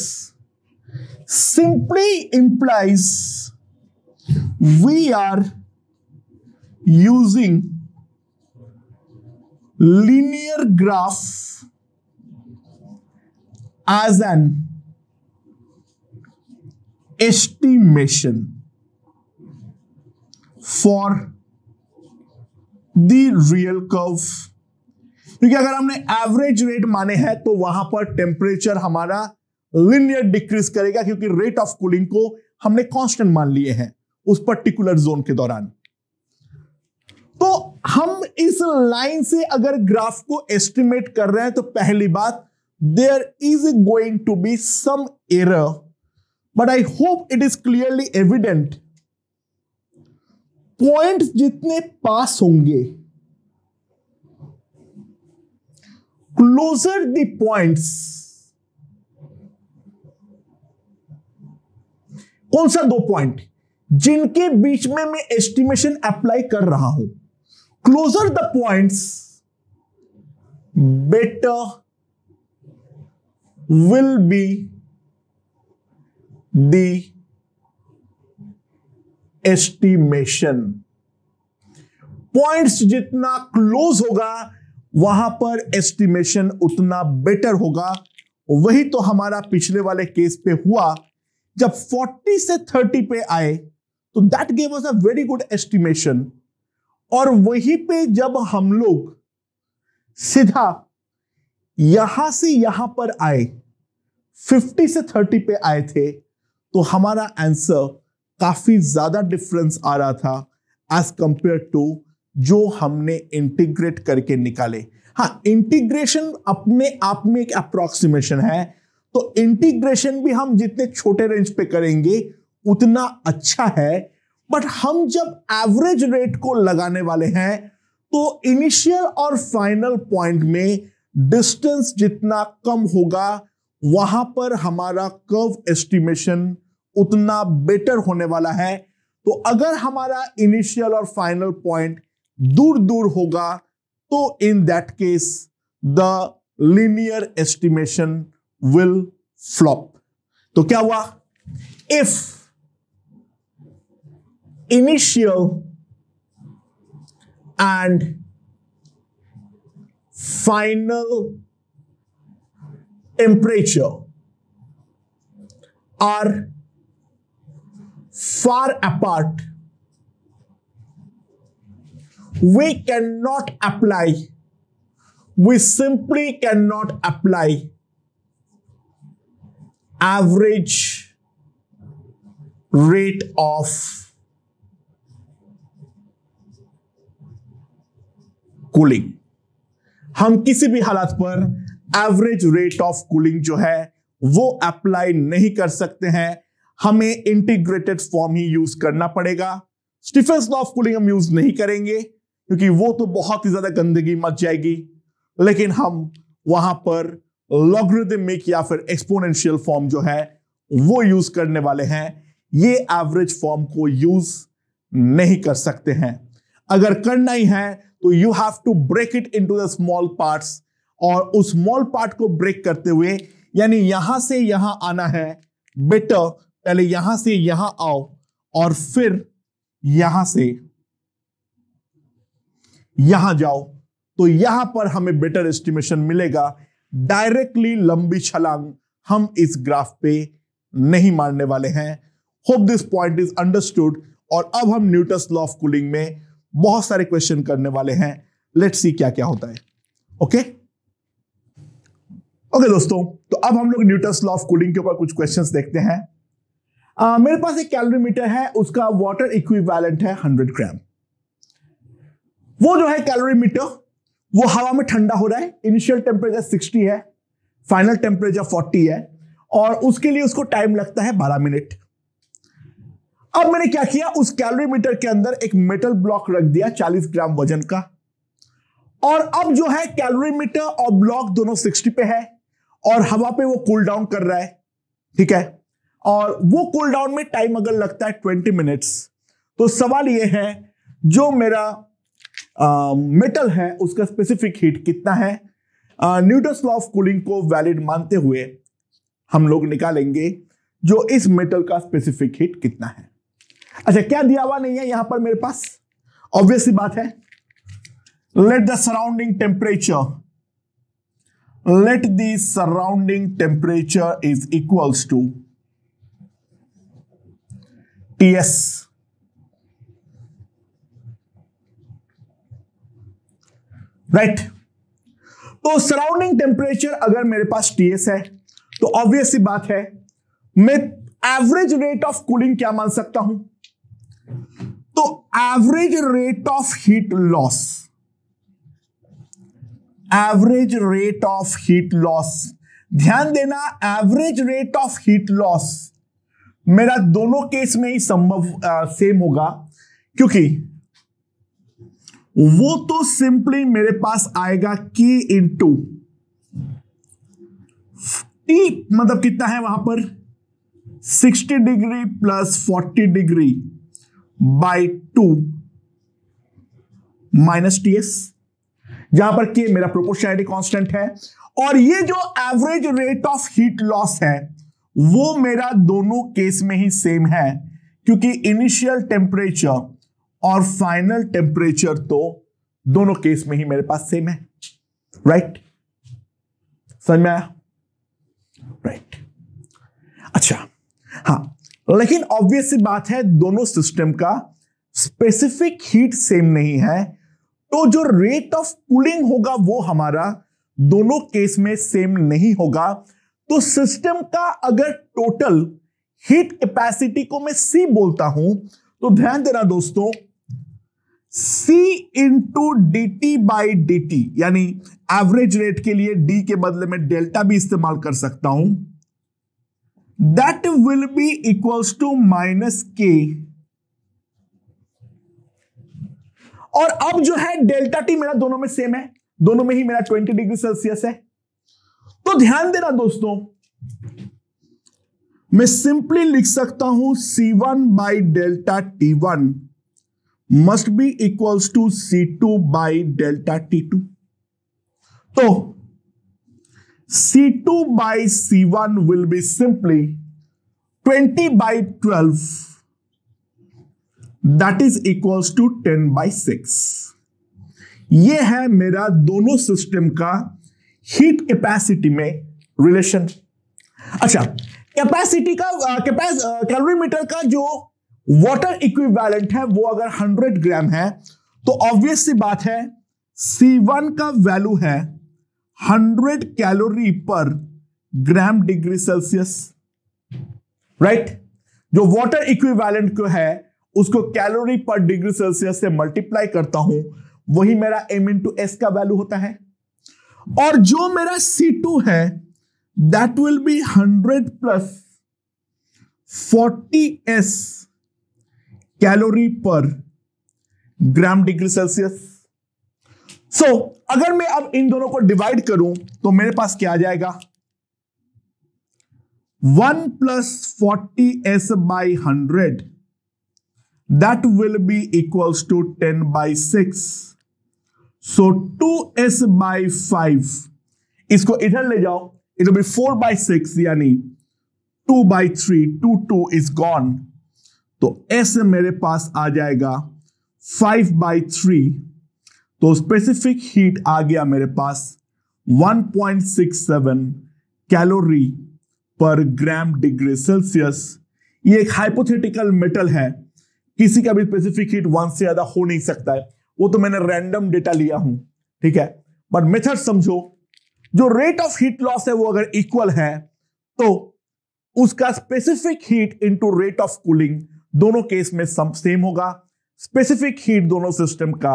simply implies we are using linear graph as an estimation for the real curve। क्योंकि अगर हमने एवरेज रेट माने हैं तो वहां पर टेम्परेचर हमारा लिनियर डिक्रीज करेगा, क्योंकि रेट ऑफ कूलिंग को हमने कांस्टेंट मान लिए हैं उस पर्टिकुलर जोन के दौरान। तो हम इस लाइन से अगर ग्राफ को एस्टिमेट कर रहे हैं तो पहली बात, there is going to be some error, but I hope it is clearly evident. Points जितने पास होंगे, क्लोजर द पॉइंट्स, कौन सा 2 पॉइंट जिनके बीच में मैं एस्टिमेशन अप्लाई कर रहा हूं, closer the points better will be the estimation. Points जितना क्लोज होगा वहां पर एस्टिमेशन उतना बेटर होगा। वही तो हमारा पिछले वाले केस पे हुआ, जब 40 से 30 पे आए तो that gave us a very good estimation, और वहीं पे जब हम लोग सीधा यहां से यहां पर आए, 50 से 30 पे आए थे, तो हमारा आंसर काफी ज्यादा डिफरेंस आ रहा था एज कंपेयर टू जो हमने इंटीग्रेट करके निकाले। हाँ, इंटीग्रेशन अपने आप में एक अप्रोक्सीमेशन है, तो इंटीग्रेशन भी हम जितने छोटे रेंज पे करेंगे उतना अच्छा है। बट हम जब एवरेज रेट को लगाने वाले हैं तो इनिशियल और फाइनल पॉइंट में डिस्टेंस जितना कम होगा वहां पर हमारा कर्व एस्टिमेशन उतना बेटर होने वाला है। तो अगर हमारा इनिशियल और फाइनल पॉइंट दूर दूर होगा तो in that case the linear estimation will flop. तो क्या हुआ, if initial and final temperature are far apart, we simply cannot apply average rate of cooling. हम किसी भी हालात पर एवरेज रेट ऑफ कूलिंग जो है वो अप्लाई नहीं कर सकते हैं, हमें इंटीग्रेटेड फॉर्म ही यूज करना पड़ेगा। स्टीफेंस लॉ ऑफ कूलिंग हम यूज नहीं करेंगे क्योंकि वो तो बहुत ही ज्यादा गंदगी मच जाएगी, लेकिन हम वहां पर लॉगरिथमिक या फिर एक्सपोनेंशियल फॉर्म जो है वो यूज करने वाले हैं। ये एवरेज फॉर्म को यूज नहीं कर सकते हैं। अगर करना ही है तो you have to break it into the small parts, और उस स्मॉल पार्ट को ब्रेक करते हुए, यानी यहां से यहां आना है, बेटर पहले यहां से यहां आओ और फिर यहां से यहां जाओ, तो यहां पर हमें बेटर एस्टिमेशन मिलेगा। डायरेक्टली लंबी छलांग हम इस ग्राफ पे नहीं मारने वाले हैं। Hope this point is understood. और अब हम न्यूटन्स लॉ ऑफ कूलिंग में बहुत सारे क्वेश्चन करने वाले हैं। लेट्स सी क्या क्या होता है। ओके दोस्तों, तो अब हम लोग न्यूटन्स लॉ ऑफ कूलिंग के ऊपर कुछ क्वेश्चंस देखते हैं। मेरे पास एक कैलोरीमीटर है, उसका वाटर इक्विवेलेंट है 100 ग्राम। वो जो है कैलोरीमीटर वो हवा में ठंडा हो रहा है, इनिशियल टेम्परेचर 60 है, फाइनल टेम्परेचर 40 है, और उसके लिए उसको टाइम लगता है 12 मिनट। अब मैंने क्या किया, उस कैलोरीमीटर के अंदर एक मेटल ब्लॉक रख दिया 40 ग्राम वजन का, और अब जो है कैलोरीमीटर और ब्लॉक दोनों 60 पे है और हवा पे वो कूल डाउन कर रहा है, ठीक है। और वो कूल डाउन में टाइम अगर लगता है 20 मिनट्स, तो सवाल ये है जो मेरा मेटल है उसका स्पेसिफिक हीट कितना है। न्यूटन्स लॉ ऑफ कूलिंग को वैलिड मानते हुए हम लोग निकालेंगे जो इस मेटल का स्पेसिफिक हीट कितना है। अच्छा, क्या दिया हुआ नहीं है यहां पर मेरे पास, ऑब्वियस सी बात है, let the surrounding temperature is equals to Ts, right. तो सराउंडिंग टेम्परेचर अगर मेरे पास Ts है तो ऑब्वियस सी बात है मैं एवरेज रेट ऑफ कूलिंग क्या मान सकता हूं, तो average rate of heat loss, ध्यान देना, average rate of heat loss मेरा दोनों केस में ही संभव सेम होगा, क्योंकि वो तो सिंपली मेरे पास आएगा K इंटू T, मतलब कितना है वहां पर 60 degree plus 40 degree by 2 minus Ts, जहां पर K मेरा प्रोपोर्शनैलिटी कांस्टेंट है, और ये जो average rate of heat loss है वो मेरा दोनों केस में ही सेम है, क्योंकि इनिशियल टेम्परेचर और फाइनल टेम्परेचर तो दोनों केस में ही मेरे पास सेम है, राइट। समझ में आया, राइट। अच्छा, हाँ, लेकिन ऑब्वियस सी बात है दोनों सिस्टम का स्पेसिफिक हीट सेम नहीं है, तो जो रेट ऑफ कूलिंग होगा वो हमारा दोनों केस में सेम नहीं होगा। तो सिस्टम का अगर टोटल हीट कैपेसिटी को मैं C बोलता हूं तो ध्यान देना दोस्तों, C into dt by dt, यानी एवरेज रेट के लिए D के बदले में डेल्टा भी इस्तेमाल कर सकता हूं, that will be equals to minus K, और अब जो है डेल्टा T मेरा दोनों में सेम है, दोनों में ही मेरा 20 डिग्री सेल्सियस है। तो ध्यान देना दोस्तों, मैं सिंपली लिख सकता हूं C1 by delta T1 must be equals to C2 by delta T2। तो C2 by C1 will be simply 20 by 12, that is equals to 10 by 6। यह है मेरा दोनों सिस्टम का हीट कैपेसिटी में रिलेशन। अच्छा, कैपेसिटी का कैलोरीमीटर का जो वाटर इक्विवेलेंट है वो अगर 100 ग्राम है तो ऑब्वियस सी बात है C1 का वैल्यू है 100 कैलोरी पर ग्राम डिग्री सेल्सियस, राइट। जो वाटर इक्विवेलेंट को है उसको कैलोरी पर डिग्री सेल्सियस से मल्टीप्लाई करता हूं, वही मेरा m इंटू s का वैल्यू होता है, और जो मेरा C2 है that will B 100 plus 40s calorie पर ग्राम डिग्री सेल्सियस। सो अगर मैं अब इन दोनों को डिवाइड करूं तो मेरे पास क्या आ जाएगा, 1 plus 40s by 100 that will be equals to 10 by 6। So 2s by 5, इसको इधर ले जाओ, इट विल बी 4 बाई 6, यानी 2 बाई 3, 2 इज गॉन, तो s मेरे पास आ जाएगा 5 बाई 3, तो स्पेसिफिक हीट आ गया मेरे पास 1.67 कैलोरी पर ग्राम डिग्री सेल्सियस। ये एक हाइपोथेटिकल मेटल है, किसी का भी स्पेसिफिक हीट 1 से ज्यादा हो नहीं सकता है, वो तो मैंने रैंडम डेटा लिया हूं, ठीक है। बट मेथड समझो, जो रेट ऑफ हीट लॉस है वो अगर इक्वल है तो उसका specific heat into rate of cooling दोनों केस में सेम होगा। स्पेसिफिक हीट दोनों सिस्टम का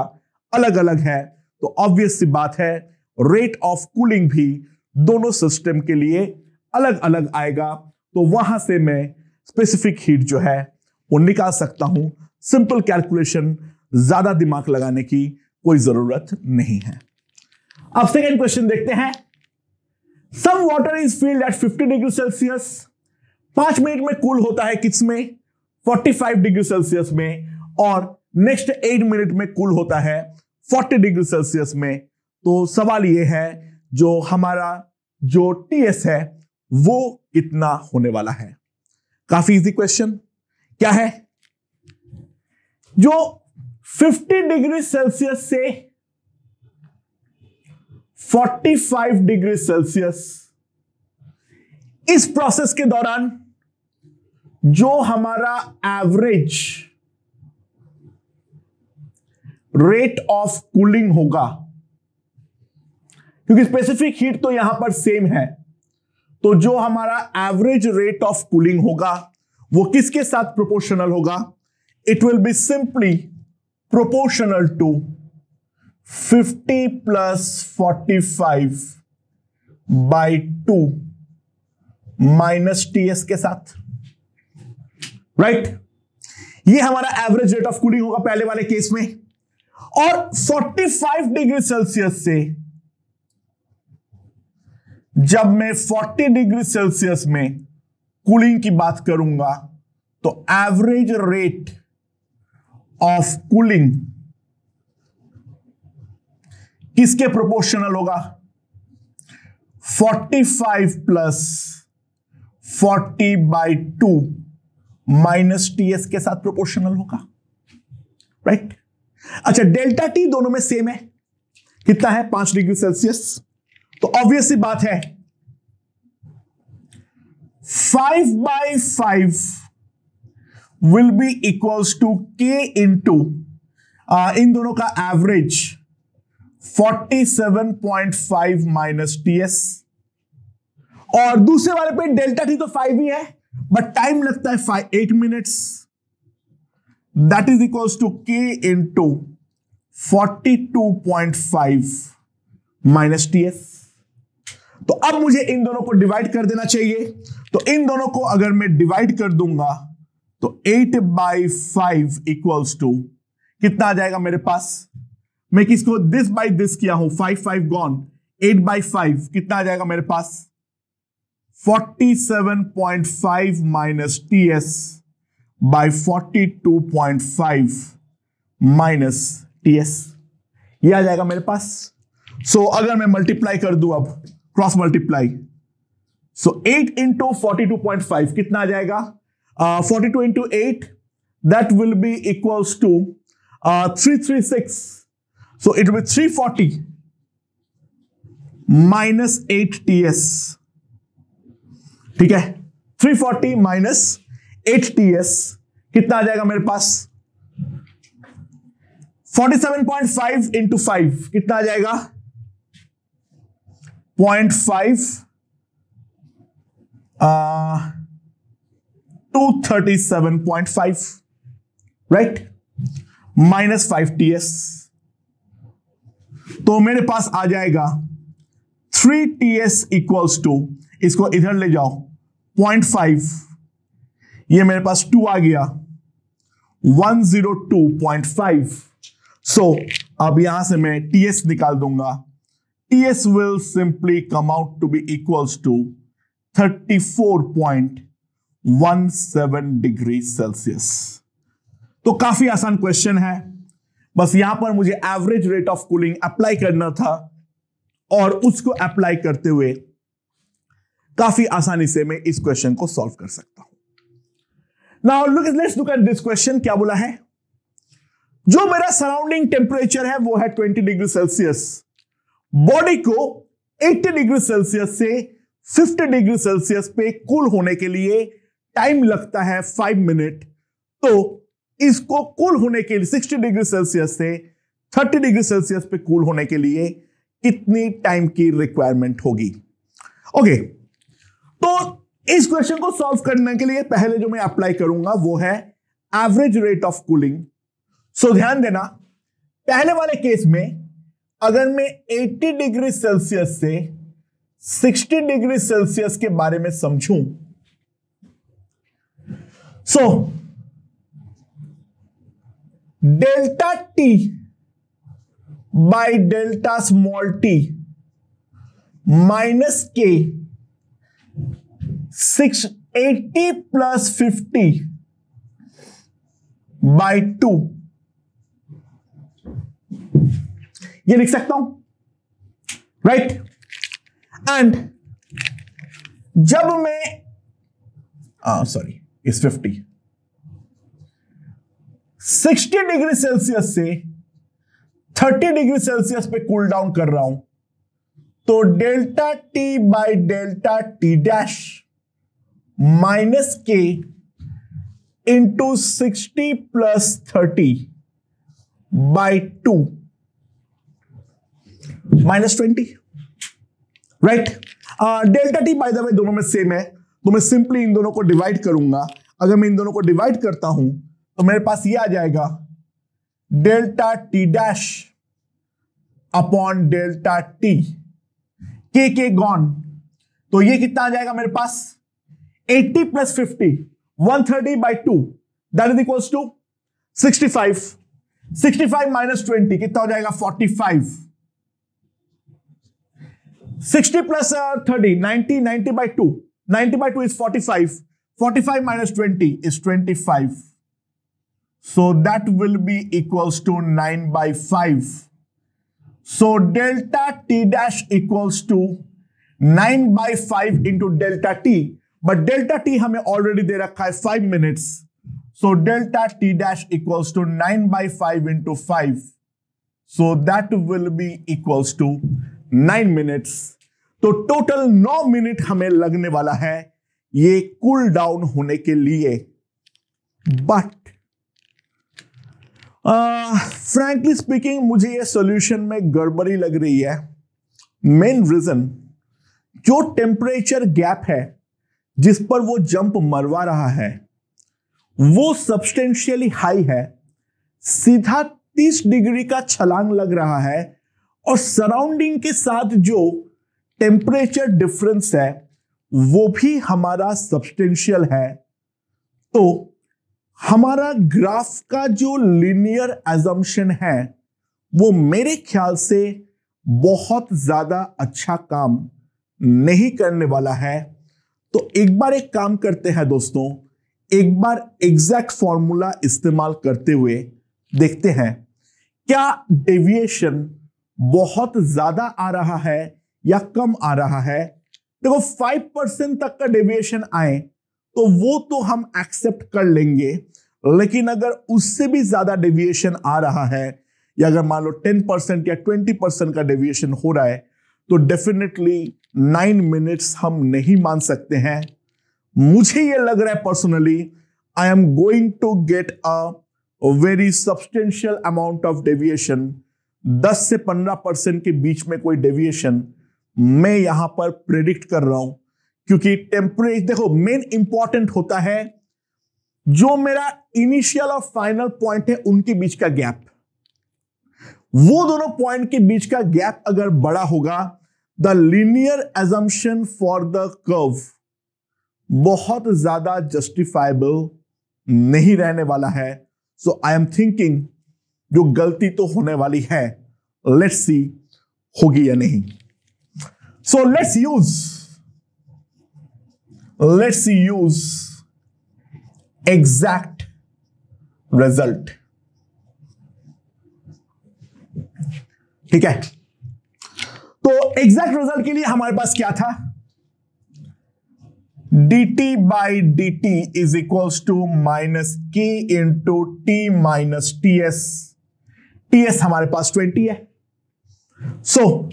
अलग अलग है, तो ऑब्वियस सी बात है रेट ऑफ कूलिंग भी दोनों सिस्टम के लिए अलग अलग आएगा, तो वहां से मैं स्पेसिफिक हीट जो है वो निकाल सकता हूं। सिंपल कैलकुलेशन, ज्यादा दिमाग लगाने की कोई जरूरत नहीं है। अब सेकेंड क्वेश्चन देखते हैं। Some water is filled at 50 degree Celsius, 5 minute में कूल होता है किसमें, 45 डिग्री सेल्सियस में, और नेक्स्ट 8 मिनट में कूल होता है 40 डिग्री सेल्सियस में। तो सवाल यह है जो हमारा जो टीएस है वो कितना होने वाला है। काफी इजी क्वेश्चन। क्या है? जो 50 डिग्री सेल्सियस से 45 डिग्री सेल्सियस, इस प्रोसेस के दौरान जो हमारा एवरेज रेट ऑफ कूलिंग होगा, क्योंकि स्पेसिफिक हीट तो यहां पर सेम है, तो जो हमारा एवरेज रेट ऑफ कूलिंग होगा वो किसके साथ प्रोपोर्शनल होगा? It will be simply proportional to 50 plus 45 by 2 minus TS के साथ, राइट? ये हमारा एवरेज रेट ऑफ कूलिंग होगा पहले वाले केस में। और 45 डिग्री सेल्सियस से जब मैं 40 डिग्री सेल्सियस में कूलिंग की बात करूंगा तो एवरेज रेट ऑफ कूलिंग किसके प्रोपोर्शनल होगा? 45 प्लस 40 बाई 2 माइनस टीएस के साथ प्रोपोर्शनल होगा, राइट? अच्छा, डेल्टा टी दोनों में सेम है। कितना है? 5 डिग्री सेल्सियस। तो ऑब्वियस सी बात है 5 by 5 will be equals to K into इन दोनों का एवरेज 47.5 माइनस टीएस। और दूसरे वाले पे डेल्टा टी तो 5 ही है, बट टाइम लगता है 8 minutes. That is equals to K into 42.5 minus TS. तो अब मुझे इन दोनों को डिवाइड कर देना चाहिए। तो इन दोनों को अगर मैं डिवाइड कर दूंगा तो 8 बाई 5 इक्वल्स टू कितना आ जाएगा मेरे पास? मैं किसको दिस बाई दिस किया हूं, 5 गॉन, 8 बाई 5 कितना आ जाएगा मेरे पास? 47.5 minus TS by 42.5 minus TS, ये आ जाएगा मेरे पास। सो अगर मैं मल्टीप्लाई कर दूं, अब क्रॉस मल्टीप्लाई, सो 8 इंटू 42.5 कितना आ जाएगा? 42 into 8, that will be equals to 336। So it will 340 minus 8 TS, ठीक है? 340 माइनस 8 टीएस कितना आ जाएगा मेरे पास? 47.5 इंटू 5 कितना आ जाएगा? 0.5 237.5, राइट? माइनस 5 टीएस, तो मेरे पास आ जाएगा 3 टीएस इक्वल्स टू, इसको इधर ले जाओ, 0.5, ये मेरे पास 2 आ गया, 102.5। सो अब यहां से मैं टीएस निकाल दूंगा। TS will simply come out to be equals to 34.17 degree Celsius. तो काफी आसान क्वेश्चन है, बस यहां पर मुझे average rate of cooling apply करना था और उसको अप्लाई करते हुए काफी आसानी से मैं इस क्वेश्चन को सॉल्व कर सकता हूं। Now let's look at this question. क्या बोला है? जो मेरा सराउंडिंग टेम्परेचर है वो है 20 डिग्री सेल्सियस। बॉडी को 80 डिग्री सेल्सियस से 50 डिग्री सेल्सियस पे कूल होने के लिए टाइम लगता है 5 मिनट। तो इसको कूल होने के लिए 60 डिग्री सेल्सियस से 30 डिग्री सेल्सियस पे कूल होने के लिए कितनी टाइम की रिक्वायरमेंट होगी? ओके, तो इस क्वेश्चन को सॉल्व करने के लिए पहले जो मैं अप्लाई करूंगा वो है एवरेज रेट ऑफ कूलिंग। सो ध्यान देना, पहले वाले केस में अगर मैं 80 डिग्री सेल्सियस से 60 डिग्री सेल्सियस के बारे में समझूं, so delta T by delta small T minus K 680 plus 50 by 2, ये लिख सकता हूं, राइट? एंड जब मैं सॉरी इस 60 डिग्री सेल्सियस से 30 डिग्री सेल्सियस पे कूल डाउन कर रहा हूं, तो delta T by delta T dash minus K into 60 plus 30 by 2 minus 20, right. Delta T by the way दोनों में सेम है, तो मैं सिंपली इन दोनों को डिवाइड करूंगा। अगर मैं इन दोनों को डिवाइड करता हूं तो मेरे पास ये आ जाएगा delta T dash upon delta T, K gone, तो ये कितना आ जाएगा मेरे पास 80 plus 50 130 by 2 that is equals to 65। 65 minus 20 कितना हो जाएगा 45। 60 plus 30 90, 90 by 2, 90 by 2 is 45, 45 minus 20 is 25, so that will be equals to 9 by 5. So delta t dash equals to 9 by 5 into delta t, but delta t हमें already दे रखा है 5 minutes, so delta t dash equals to 9 by 5 into 5, so that will be equals to 9 minutes। तो टोटल 9 मिनट हमें लगने वाला है ये कूल डाउन होने के लिए। बट फ्रैंकली स्पीकिंग मुझे ये सॉल्यूशन में गड़बड़ी लग रही है। मेन रीजन, जो टेम्परेचर गैप है जिस पर वो जंप मरवा रहा है वो सब्सटेंशियली हाई है, सीधा 30 डिग्री का छलांग लग रहा है, और सराउंडिंग के साथ जो टेम्परेचर डिफरेंस है वो भी हमारा सब्सटेंशियल है। तो हमारा ग्राफ का जो लीनियर एजम्पशन है वो मेरे ख्याल से बहुत ज्यादा अच्छा काम नहीं करने वाला है। तो एक बार एक काम करते हैं दोस्तों, एक बार एग्जैक्ट फॉर्मूला इस्तेमाल करते हुए देखते हैं क्या डेविएशन बहुत ज्यादा आ रहा है या कम आ रहा है। देखो 5% तक का डेविएशन आए तो वो तो हम एक्सेप्ट कर लेंगे, लेकिन अगर उससे भी ज्यादा डेविएशन आ रहा है या अगर मान लो 10% या 20% का डेविएशन हो रहा है तो डेफिनेटली 9 मिनट्स हम नहीं मान सकते हैं। मुझे ये लग रहा है personally I am going to get a very substantial amount of deviation. 10 से 15% के बीच में कोई डेविएशन मैं यहां पर प्रेडिक्ट कर रहा हूं, क्योंकि टेम्परेचर देखो मेन इंपॉर्टेंट होता है जो मेरा इनिशियल और फाइनल पॉइंट है उनके बीच का गैप। वो दोनों पॉइंट के बीच का गैप अगर बड़ा होगा, the linear assumption for the curve बहुत ज्यादा जस्टिफाइबल नहीं रहने वाला है। सो आई एम थिंकिंग जो गलती तो होने वाली है, लेट्स सी होगी या नहीं। So let's use exact result. ठीक है, तो एग्जैक्ट रिजल्ट के लिए हमारे पास क्या था, dt by D T is equals to minus K into T minus TS. TS हमारे पास 20 है, सो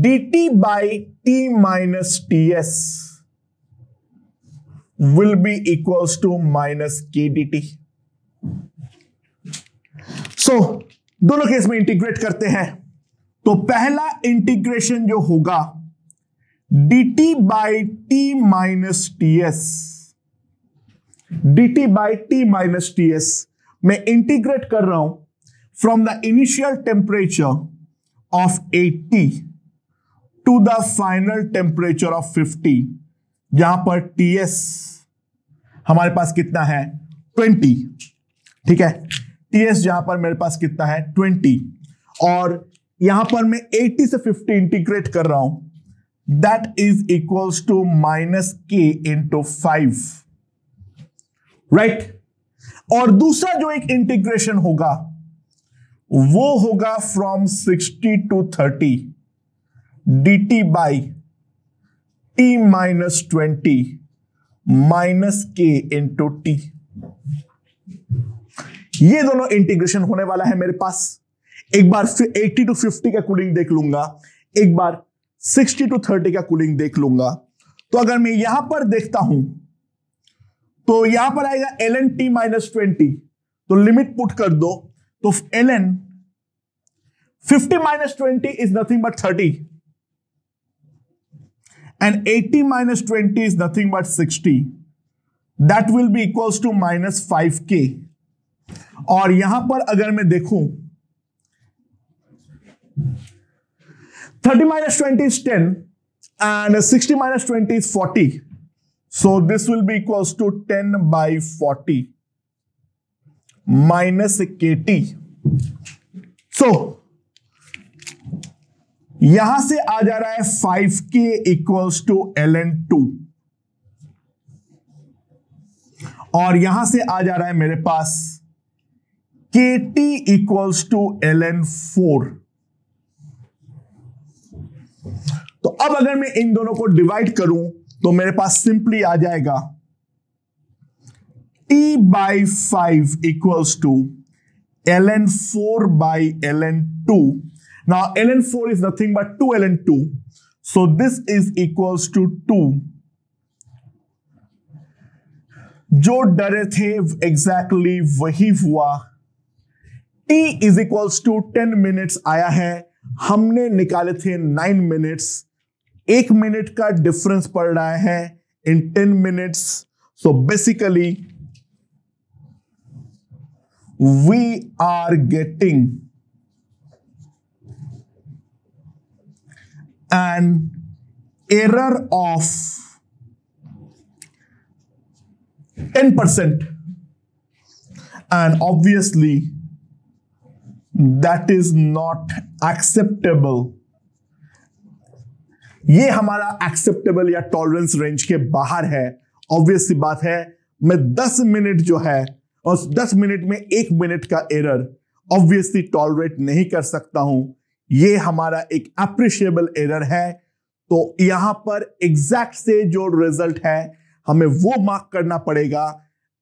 dt by T minus TS will be equals to minus k dt। so दोनों केस में इंटीग्रेट करते हैं, तो पहला इंटीग्रेशन जो होगा dt by T minus TS, dt by T minus TS मैं इंटीग्रेट कर रहा हूं from the initial temperature of 80 to the final temperature of 50, जहां पर टीएस हमारे पास कितना है 20। ठीक है, टीएस जहां पर मेरे पास कितना है 20, और यहां पर मैं 80 से 50 इंटीग्रेट कर रहा हूं, that is equals to minus K into 5, right. और दूसरा जो एक इंटीग्रेशन होगा वो होगा from 60 to 30 dt by T minus 20 minus K into T. ये दोनों इंटीग्रेशन होने वाला है मेरे पास। एक बार 80 टू 50 का कूलिंग देख लूंगा, एक बार 60 टू 30 का कूलिंग देख लूंगा। तो अगर मैं यहां पर देखता हूं तो यहां पर आएगा ln t माइनस 20, तो लिमिट पुट कर दो, तो ln 50 minus 20 is nothing but 30 and 80 minus 20 is nothing but 60. That will be equals to minus 5k. और यहां पर अगर मैं देखूं 30 minus 20 is 10 and 60 minus 20 is 40. So this will be equals to 10 by 40 minus kt. So यहां से आ जा रहा है 5k इक्वल्स टू ln 2 और यहां से आ जा रहा है मेरे पास kt इक्वल्स टू ln 4। तो अब अगर मैं इन दोनों को डिवाइड करूं तो मेरे पास सिंपली आ जाएगा t by 5 equals to ln 4 by ln 2। Now ln 4 is nothing but 2 ln 2, so this is equals to 2। जो डरे थे exactly वही हुआ। t is equals to 10 minutes आया है, हमने निकाले थे 9 minutes। 1 मिनट का डिफरेंस पड़ रहा है in 10 minutes, so basically we are getting an error of 10%, and obviously that is not acceptable। ये हमारा एक्सेप्टेबल या टॉलरेंस रेंज के बाहर है। ऑब्वियस सी बात है, मैं 10 मिनट जो है और 10 मिनट में 1 मिनट का एरर ऑब्वियसली टॉलरेट नहीं कर सकता हूं। ये हमारा एक अप्रिशिएबल एरर है। तो यहां पर एग्जैक्ट से जो रिजल्ट है हमें वो मार्क करना पड़ेगा।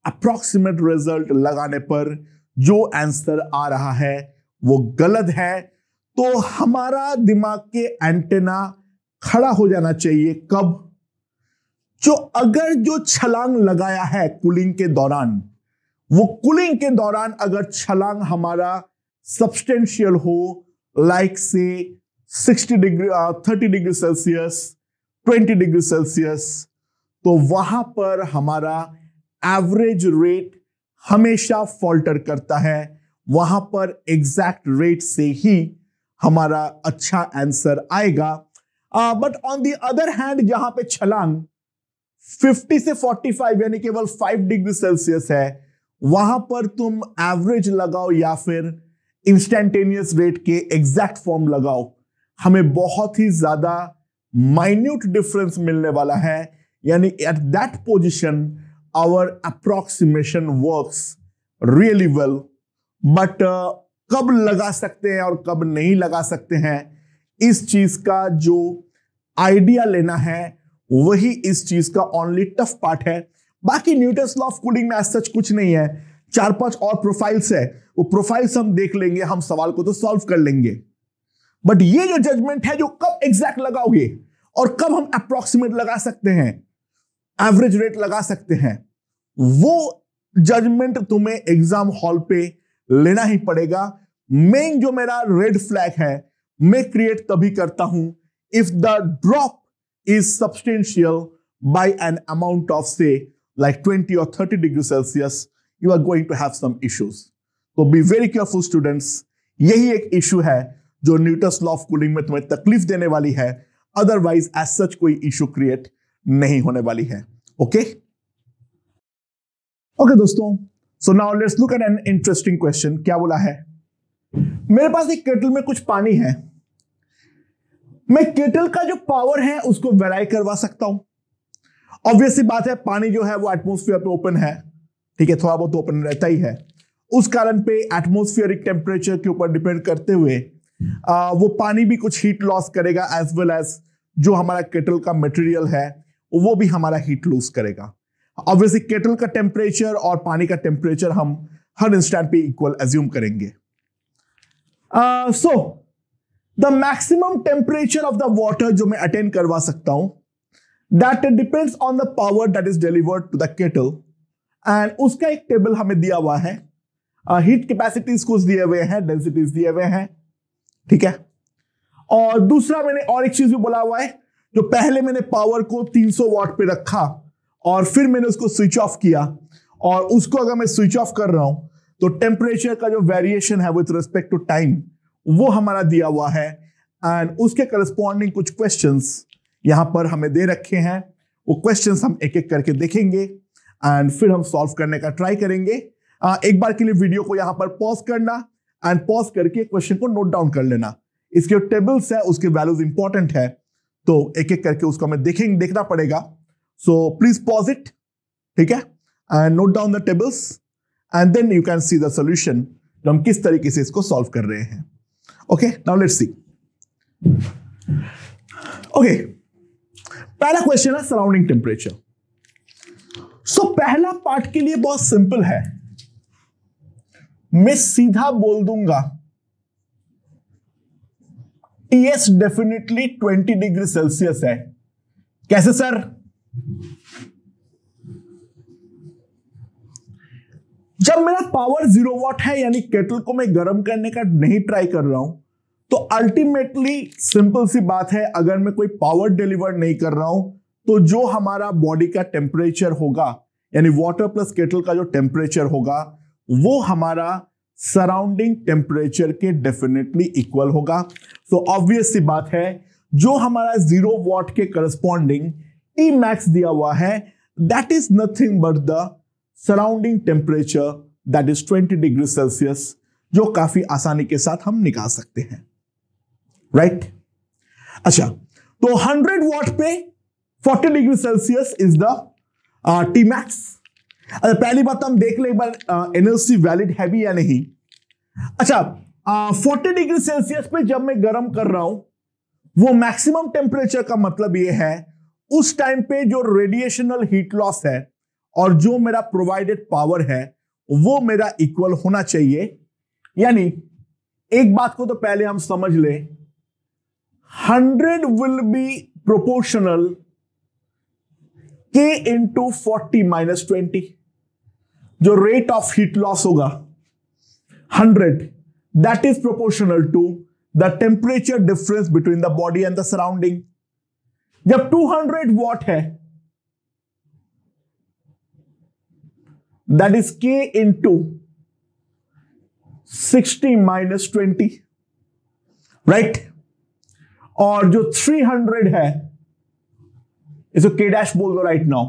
अप्रॉक्सीमेट रिजल्ट लगाने पर जो आंसर आ रहा है वो गलत है। तो हमारा दिमाग के एंटेना खड़ा हो जाना चाहिए कब? अगर जो छलांग लगाया है कूलिंग के दौरान, वो कूलिंग के दौरान अगर छलांग हमारा सब्सटेंशियल हो, लाइक से 60 degree 30 degree Celsius 20 degree Celsius, तो वहां पर हमारा एवरेज रेट हमेशा फॉल्टर करता है। वहां पर एग्जैक्ट रेट से ही हमारा अच्छा आंसर आएगा। But on the other hand जहां पे छलांग 50 से 45 यानी केवल 5 डिग्री सेल्सियस है, वहां पर तुम एवरेज लगाओ या फिर इंस्टेंटेनियस रेट के एग्जैक्ट फॉर्म लगाओ, हमें बहुत ही ज्यादा माइन्यूट डिफरेंस मिलने वाला है। यानी at that position our approximation works really well. But कब लगा सकते हैं और कब नहीं लगा सकते हैं, इस चीज का जो आइडिया लेना है वही इस चीज का ओनली टफ पार्ट है। बाकी न्यूटन्स लॉ ऑफ कूलिंग में सच कुछ नहीं है। 4-5 और प्रोफाइल्स है, वो प्रोफाइल्स हम देख लेंगे, हम सवाल को तो सॉल्व कर लेंगे। बट ये जो जजमेंट है, जो कब एग्जैक्ट लगाओगे और कब हम अप्रोक्सीमेट लगा सकते हैं, एवरेज रेट लगा सकते हैं, वो जजमेंट तुम्हें एग्जाम हॉल पे लेना ही पड़ेगा। मेन जो मेरा रेड फ्लैग है मैं क्रिएट तभी करता हूं if the drop is substantial by an amount of से like 20 or 30 degrees Celsius, you are going to have some issues. So be very careful students. यही एक इशू है जो न्यूटन्स लॉ ऑफ कूलिंग में तुम्हें तकलीफ देने वाली है। अदरवाइज एज सच कोई इशू क्रिएट नहीं होने वाली है। ओके दोस्तों, so now let's look at an interesting question. क्या बोला है? मेरे पास एक केटल में कुछ पानी है, मैं केटल का जो पावर है उसको वेराई करवा सकता हूं। ऑब्वियसली बात है, पानी जो है वो एटमॉस्फेयर पे ओपन है, ठीक है, थोड़ा बहुत ओपन रहता ही है। उस कारण पे एटमॉस्फेरिक टेम्परेचर के ऊपर डिपेंड करते हुए वो पानी भी कुछ हीट लॉस करेगा एज वेल एज जो हमारा केटल का मटेरियल है वो भी हमारा हीट लूज करेगा। ऑब्वियसली केटल का टेम्परेचर और पानी का टेम्परेचर हम हर इंस्टेंट पे इक्वल एज्यूम करेंगे। So the maximum temperature of the water जो मैं अटेन करवा सकता हूं, that depends on the power that is delivered to the kettle, and उसका एक टेबल हमें दिया हुआ है। हीट कैपेसिटीज कुछ दिए हुए हैं, डेंसिटीज दिए हुए हैं, ठीक है। और दूसरा मैंने और एक चीज भी बोला हुआ है, जो पहले मैंने पावर को 300 वॉट पे रखा और फिर मैंने उसको स्विच ऑफ किया, और उसको अगर मैं स्विच ऑफ कर रहा हूं तो टेम्परेचर का जो वेरिएशन है विथ रिस्पेक्ट टू टाइम वो हमारा दिया हुआ है, एंड उसके करस्पॉन्डिंग कुछ क्वेश्चंस यहां पर हमें दे रखे हैं। वो क्वेश्चंस हम एक एक करके देखेंगे एंड फिर हम सॉल्व करने का ट्राई करेंगे। एक बार के लिए वीडियो को यहां पर पॉज करना एंड पॉज करके क्वेश्चन को नोट डाउन कर लेना। इसके जो टेबल्स है उसके वैल्यूज इंपॉर्टेंट है, तो एक एक करके उसको हमें देखना पड़ेगा। सो प्लीज पॉज इट, ठीक है, and note down the tables and then you can see the solution, तो हम किस तरीके से इसको सॉल्व कर रहे हैं। Okay, now let's C. Okay, पहला क्वेश्चन है सराउंडिंग टेम्परेचर। सो पहला पार्ट के लिए बहुत सिंपल है, मैं सीधा बोल दूंगा टीएस डेफिनेटली 20 डिग्री सेल्सियस है। कैसे सर? जब मेरा पावर 0 वॉट है, यानी केटल को मैं गर्म करने का नहीं ट्राई कर रहा हूं, तो अल्टीमेटली सिंपल सी बात है, अगर मैं कोई पावर डिलीवर नहीं कर रहा हूं तो जो हमारा बॉडी का टेम्परेचर होगा, यानी वाटर प्लस केटल का जो टेम्परेचर होगा वो हमारा सराउंडिंग टेम्परेचर के डेफिनेटली इक्वल होगा। सो ऑब्वियस सी बात है, जो हमारा 0 वॉट के करस्पॉन्डिंग टी मैक्स दिया हुआ है, that is nothing but the surrounding temperature that is 20 degree Celsius, जो काफी आसानी के साथ हम निकाल सकते हैं, राइट? अच्छा, तो 100 वॉट पे 40 degree Celsius is the T max. पहली बात हम देख ले एक बार एनएलसी वैलिड है भी या नहीं। अच्छा, 40 डिग्री सेल्सियस पे जब मैं गर्म कर रहा हूं, वो मैक्सिमम टेम्परेचर का मतलब ये है उस टाइम पे जो रेडिएशनल हीट लॉस है और जो मेरा प्रोवाइडेड पावर है वो मेरा इक्वल होना चाहिए। यानी एक बात को तो पहले हम समझ ले, 100 will be proportional K into 40 minus 20, जो रेट ऑफ हीट लॉस होगा 100, that is proportional to the temperature difference between the body and the surrounding. जब 200 वॉट है, that is K into 60 minus 20, right? और जो 300 है, इसको K डैश बोल दो राइट नाउ।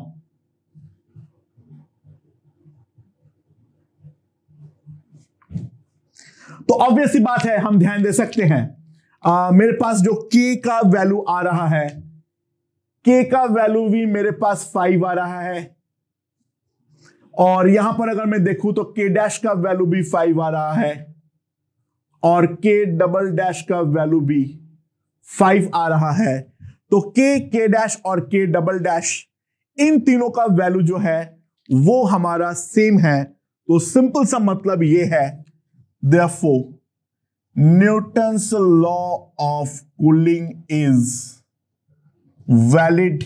तो ऑब्वियस सी बात है, हम ध्यान दे सकते हैं, मेरे पास जो K का वैल्यू आ रहा है, K का वैल्यू भी मेरे पास 5 आ रहा है, और यहां पर अगर मैं देखूं तो K डैश का वैल्यू भी 5 आ रहा है, और K डबल डैश का वैल्यू भी 5 आ रहा है। तो K डैश और K डबल डैश, इन तीनों का वैल्यू जो है वो हमारा सेम है। तो सिंपल सा मतलब ये है, therefore Newton's law of cooling is valid.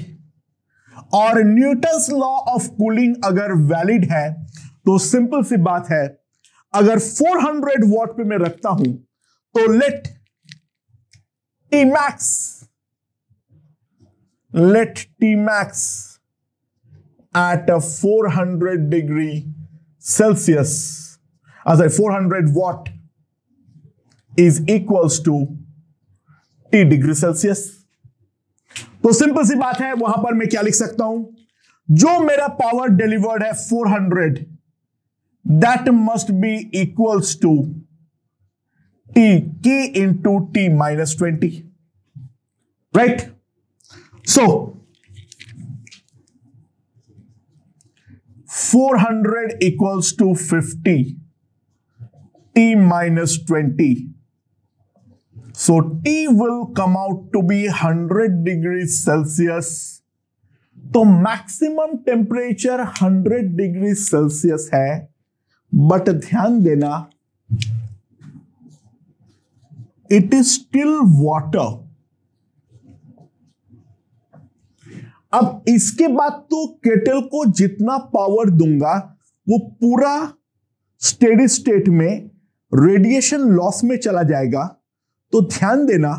और न्यूटन्स लॉ ऑफ कूलिंग अगर वैलिड है तो सिंपल सी बात है, अगर 400 वॉट पे मैं रखता हूं तो late T max at a 400 degree Celsius, as a 400 watt is equals to T degree Celsius। तो सिंपल सी बात है, वहां पर मैं क्या लिख सकता हूं, जो मेरा पावर डिलीवर्ड है 400, that must be equals to K into T minus 20, right? So 400 equals to 50, T minus 20, So T will come out to be 100 degrees Celsius. तो मैक्सिमम टेम्परेचर 100 डिग्री सेल्सियस है, बट ध्यान देना इट इज स्टिल वाटर। अब इसके बाद तो केटल को जितना पावर दूंगा वो पूरा स्टेडी स्टेट में रेडिएशन लॉस में चला जाएगा। तो ध्यान देना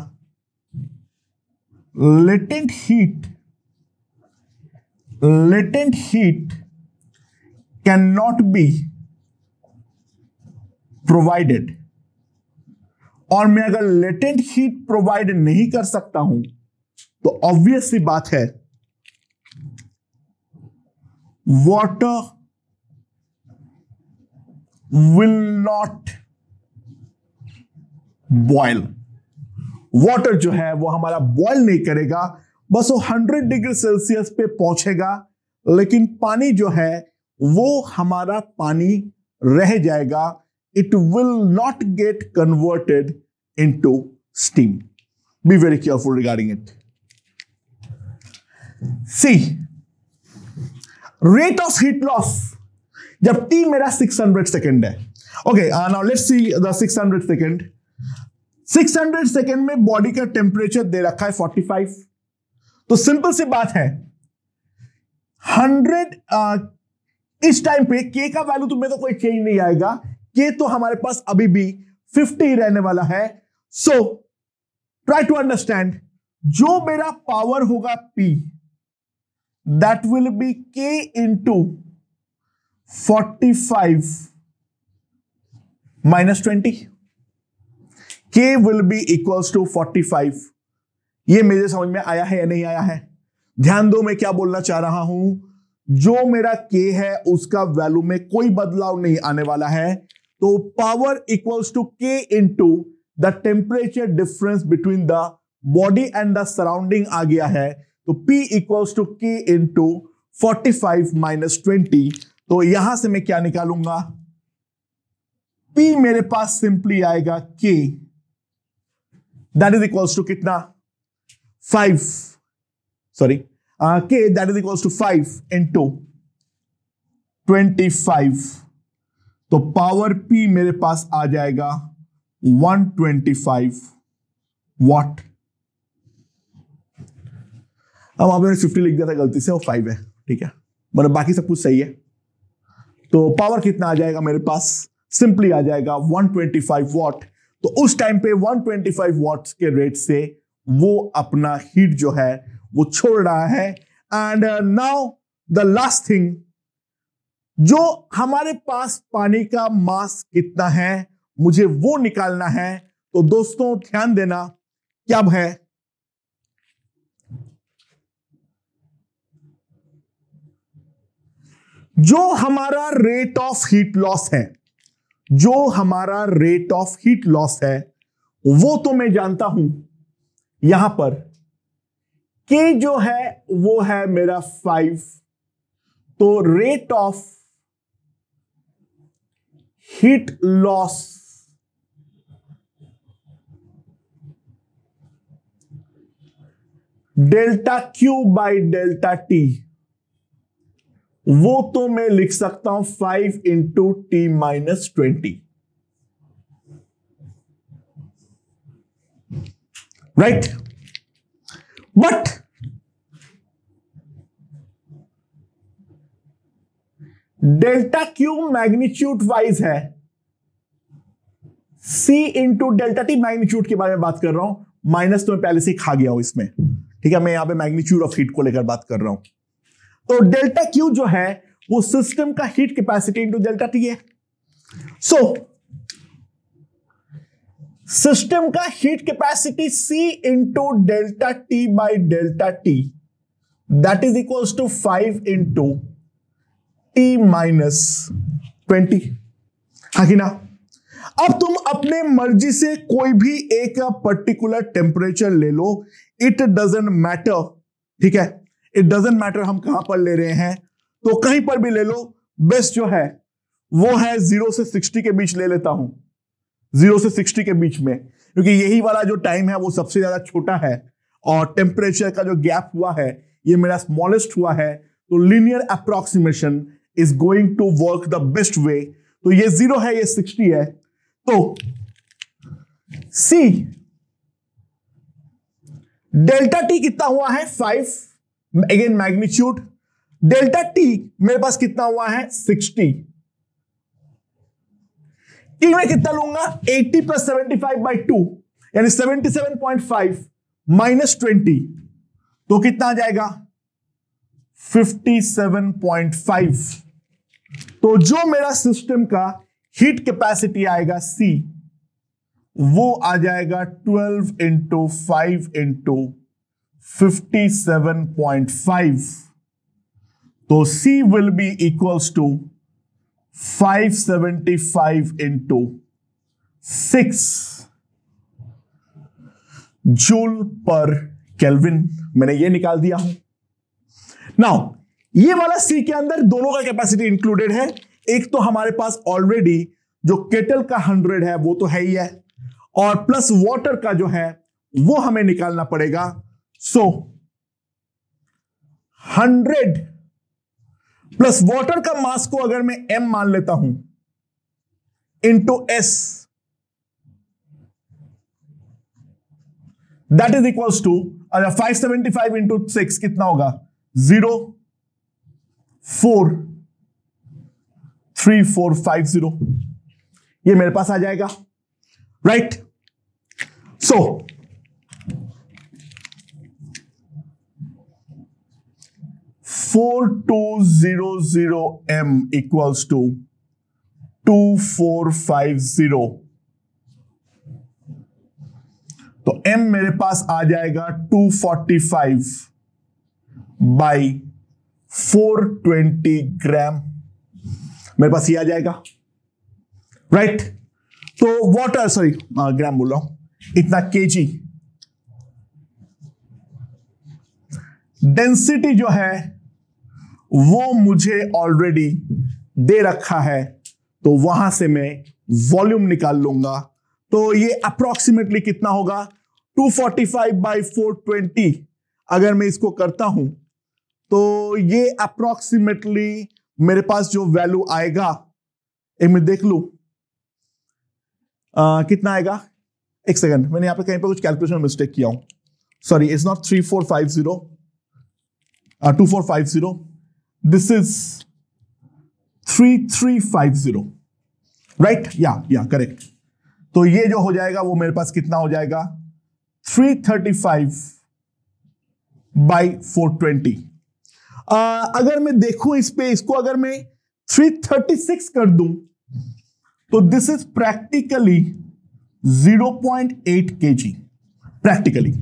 latent heat can not be provided, और मैं अगर लेटेंट हीट प्रोवाइड नहीं कर सकता हूं तो ऑब्वियस सी बात है water will not boil. Water जो है वो हमारा बॉयल नहीं करेगा, बस वो 100 डिग्री सेल्सियस पे पहुंचेगा, लेकिन पानी जो है वो हमारा पानी रह जाएगा। It will not get converted into steam. Be very careful regarding it. See rate of heat loss जब टी मेरा 600 सेकेंड है। Okay, now let's see the 600 second. 600 second में बॉडी का टेम्परेचर दे रखा है 45। तो सिंपल सी बात है 100 इस टाइम पे के का वैल्यू तुम्हें तो कोई चेंज नहीं आएगा, के तो हमारे पास अभी भी 50 ही रहने वाला है। सो ट्राई टू अंडरस्टैंड, जो मेरा पावर होगा P that will B K into 45 minus 20। K will be equals to 45। ये मेरे समझ में आया है या नहीं आया है? ध्यान दो मैं क्या बोलना चाह रहा हूं। जो मेरा K है उसका वैल्यू में कोई बदलाव नहीं आने वाला है। तो power equals to K into the temperature difference between the body and the surrounding आ गया है। तो P equals to K into 45 minus 20। तो यहां से मैं क्या निकालूंगा? P मेरे पास सिंपली आएगा K, that is equals to कितना? 5, sorry K that is equals to 5 into 25। तो पावर P मेरे पास आ जाएगा 125 वॉट। अब वहां पे 50 लिख दिया था गलती से, वो 5 है, ठीक है, मतलब बाकी सब कुछ सही है। तो पावर कितना आ जाएगा मेरे पास? सिंपली आ जाएगा 125 वॉट। तो उस टाइम पे 125 वॉट्स के रेट से वो अपना हीट जो है वो छोड़ रहा है। And now the last thing, जो हमारे पास पानी का मास कितना है मुझे वो निकालना है। तो दोस्तों ध्यान देना क्या है, जो हमारा रेट ऑफ हीट लॉस है, जो हमारा रेट ऑफ हीट लॉस है वो तो मैं जानता हूं। यहां पर K जो है वो है मेरा 5। तो rate of heat loss delta Q by delta T, वो तो मैं लिख सकता हूं 5 into T minus 20, right. But delta Q magnitude wise है, C into delta T magnitude के बारे में बात कर रहा हूं। माइनस तो मैं पहले से ही खा गया हूं इसमें, ठीक है, मैं यहां पे मैग्नीट्यूड ऑफ हीट को लेकर बात कर रहा हूं। तो डेल्टा Q जो है वो सिस्टम का heat capacity into delta T है। सो सिस्टम का heat capacity C into delta T by delta T that is equals to 5 into T minus 20। हाँ कि ना? अब तुम अपने मर्जी से कोई भी एक पर्टिकुलर टेम्परेचर ले लो, इट डजंट मैटर, ठीक है, इट डजंट मैटर हम कहां पर ले रहे हैं, तो कहीं पर भी ले लो। बेस्ट जो है वो है 0 से 60 के बीच ले लेता हूं। 0 से 60 के बीच में, क्योंकि यही वाला जो टाइम है वो सबसे ज्यादा छोटा है और टेम्परेचर का जो गैप हुआ है ये मेरा स्मॉलेस्ट हुआ है, तो linear approximation is going to work the best way. तो ये 0 है, ये 60 है, तो सी डेल्टा टी कितना हुआ है 5, अगेन मैग्नीट्यूड, डेल्टा टी मेरे पास कितना हुआ है 60, टी में कितना लूंगा 80 प्लस 75/2 यानी 77.5 माइनस 20, तो कितना आ जाएगा 57.5। तो जो मेरा सिस्टम का हीट कैपेसिटी आएगा सी वो आ जाएगा 12 × 5 × 57.5, तो C will be equals to 575 × 6 joule पर केल्विन। मैंने ये निकाल दिया हूं। नाउ ये वाला C के अंदर दोनों का कैपेसिटी इंक्लूडेड है। एक तो हमारे पास ऑलरेडी जो केटल का 100 है वो तो है ही है, और प्लस वाटर का जो है वो हमें निकालना पड़ेगा। सो 100 प्लस वाटर का मास को अगर मैं m मान लेता हूं into s, that is equals to 575 into 6 कितना होगा 0.43450, ये मेरे पास आ जाएगा, right. So 4200 m equals to 2450, तो m मेरे पास आ जाएगा 245 बाई 420 ग्राम, मेरे पास ये आ जाएगा, राइट। तो वाटर, सॉरी ग्राम बोल रहा हूं, इतना केजी। डेंसिटी जो है वो मुझे ऑलरेडी दे रखा है, तो वहां से मैं वॉल्यूम निकाल लूंगा। तो ये अप्रोक्सीमेटली कितना होगा 245 बाई 420, अगर मैं इसको करता हूं तो ये अप्रोक्सीमेटली मेरे पास जो वैल्यू आएगा, एक मिनट देख लू कितना आएगा, एक सेकंड, मैंने यहां पे कहीं पे कुछ कैलकुलेशन मिस्टेक किया हूं, sorry, it's not 2450, this is 3350, right, या करेक्ट। तो ये जो हो जाएगा वो मेरे पास कितना हो जाएगा 335 बाई 420। अगर मैं देखूं इस पे, इसको अगर मैं 336 कर दूं तो this is practically 0.8 kg, practically,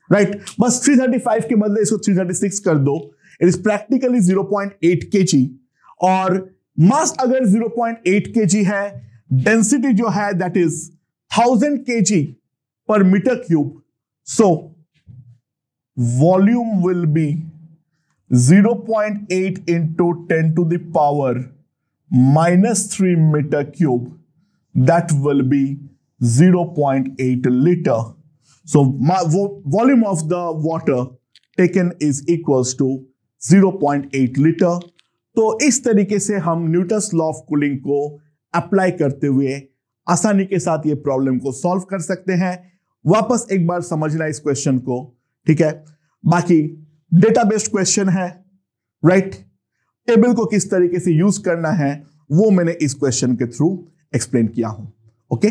right. बस 335 के बदले इसको 336 कर दो, इट इज प्रैक्टिकली 0.8 kg, और मास अगर 0.8 kg है, डेंसिटी जो है दैट इज 1000 kg पर metre cube, so volume will be 0.8 into 10 to the power -3 meter cube, that will be 0.8 liter. So volume of the water taken is equals to 0.8 liter. तो इस तरीके से हम न्यूटन्स लॉ ऑफ कूलिंग को अप्लाई करते हुए आसानी के साथ ये प्रॉब्लम को सॉल्व कर सकते हैं। वापस एक बार समझना इस क्वेश्चन को, ठीक है। बाकी डेटा बेस्ड क्वेश्चन है, राइट। टेबल को किस तरीके से यूज करना है वो मैंने इस क्वेश्चन के थ्रू एक्सप्लेन किया हूं, ओके।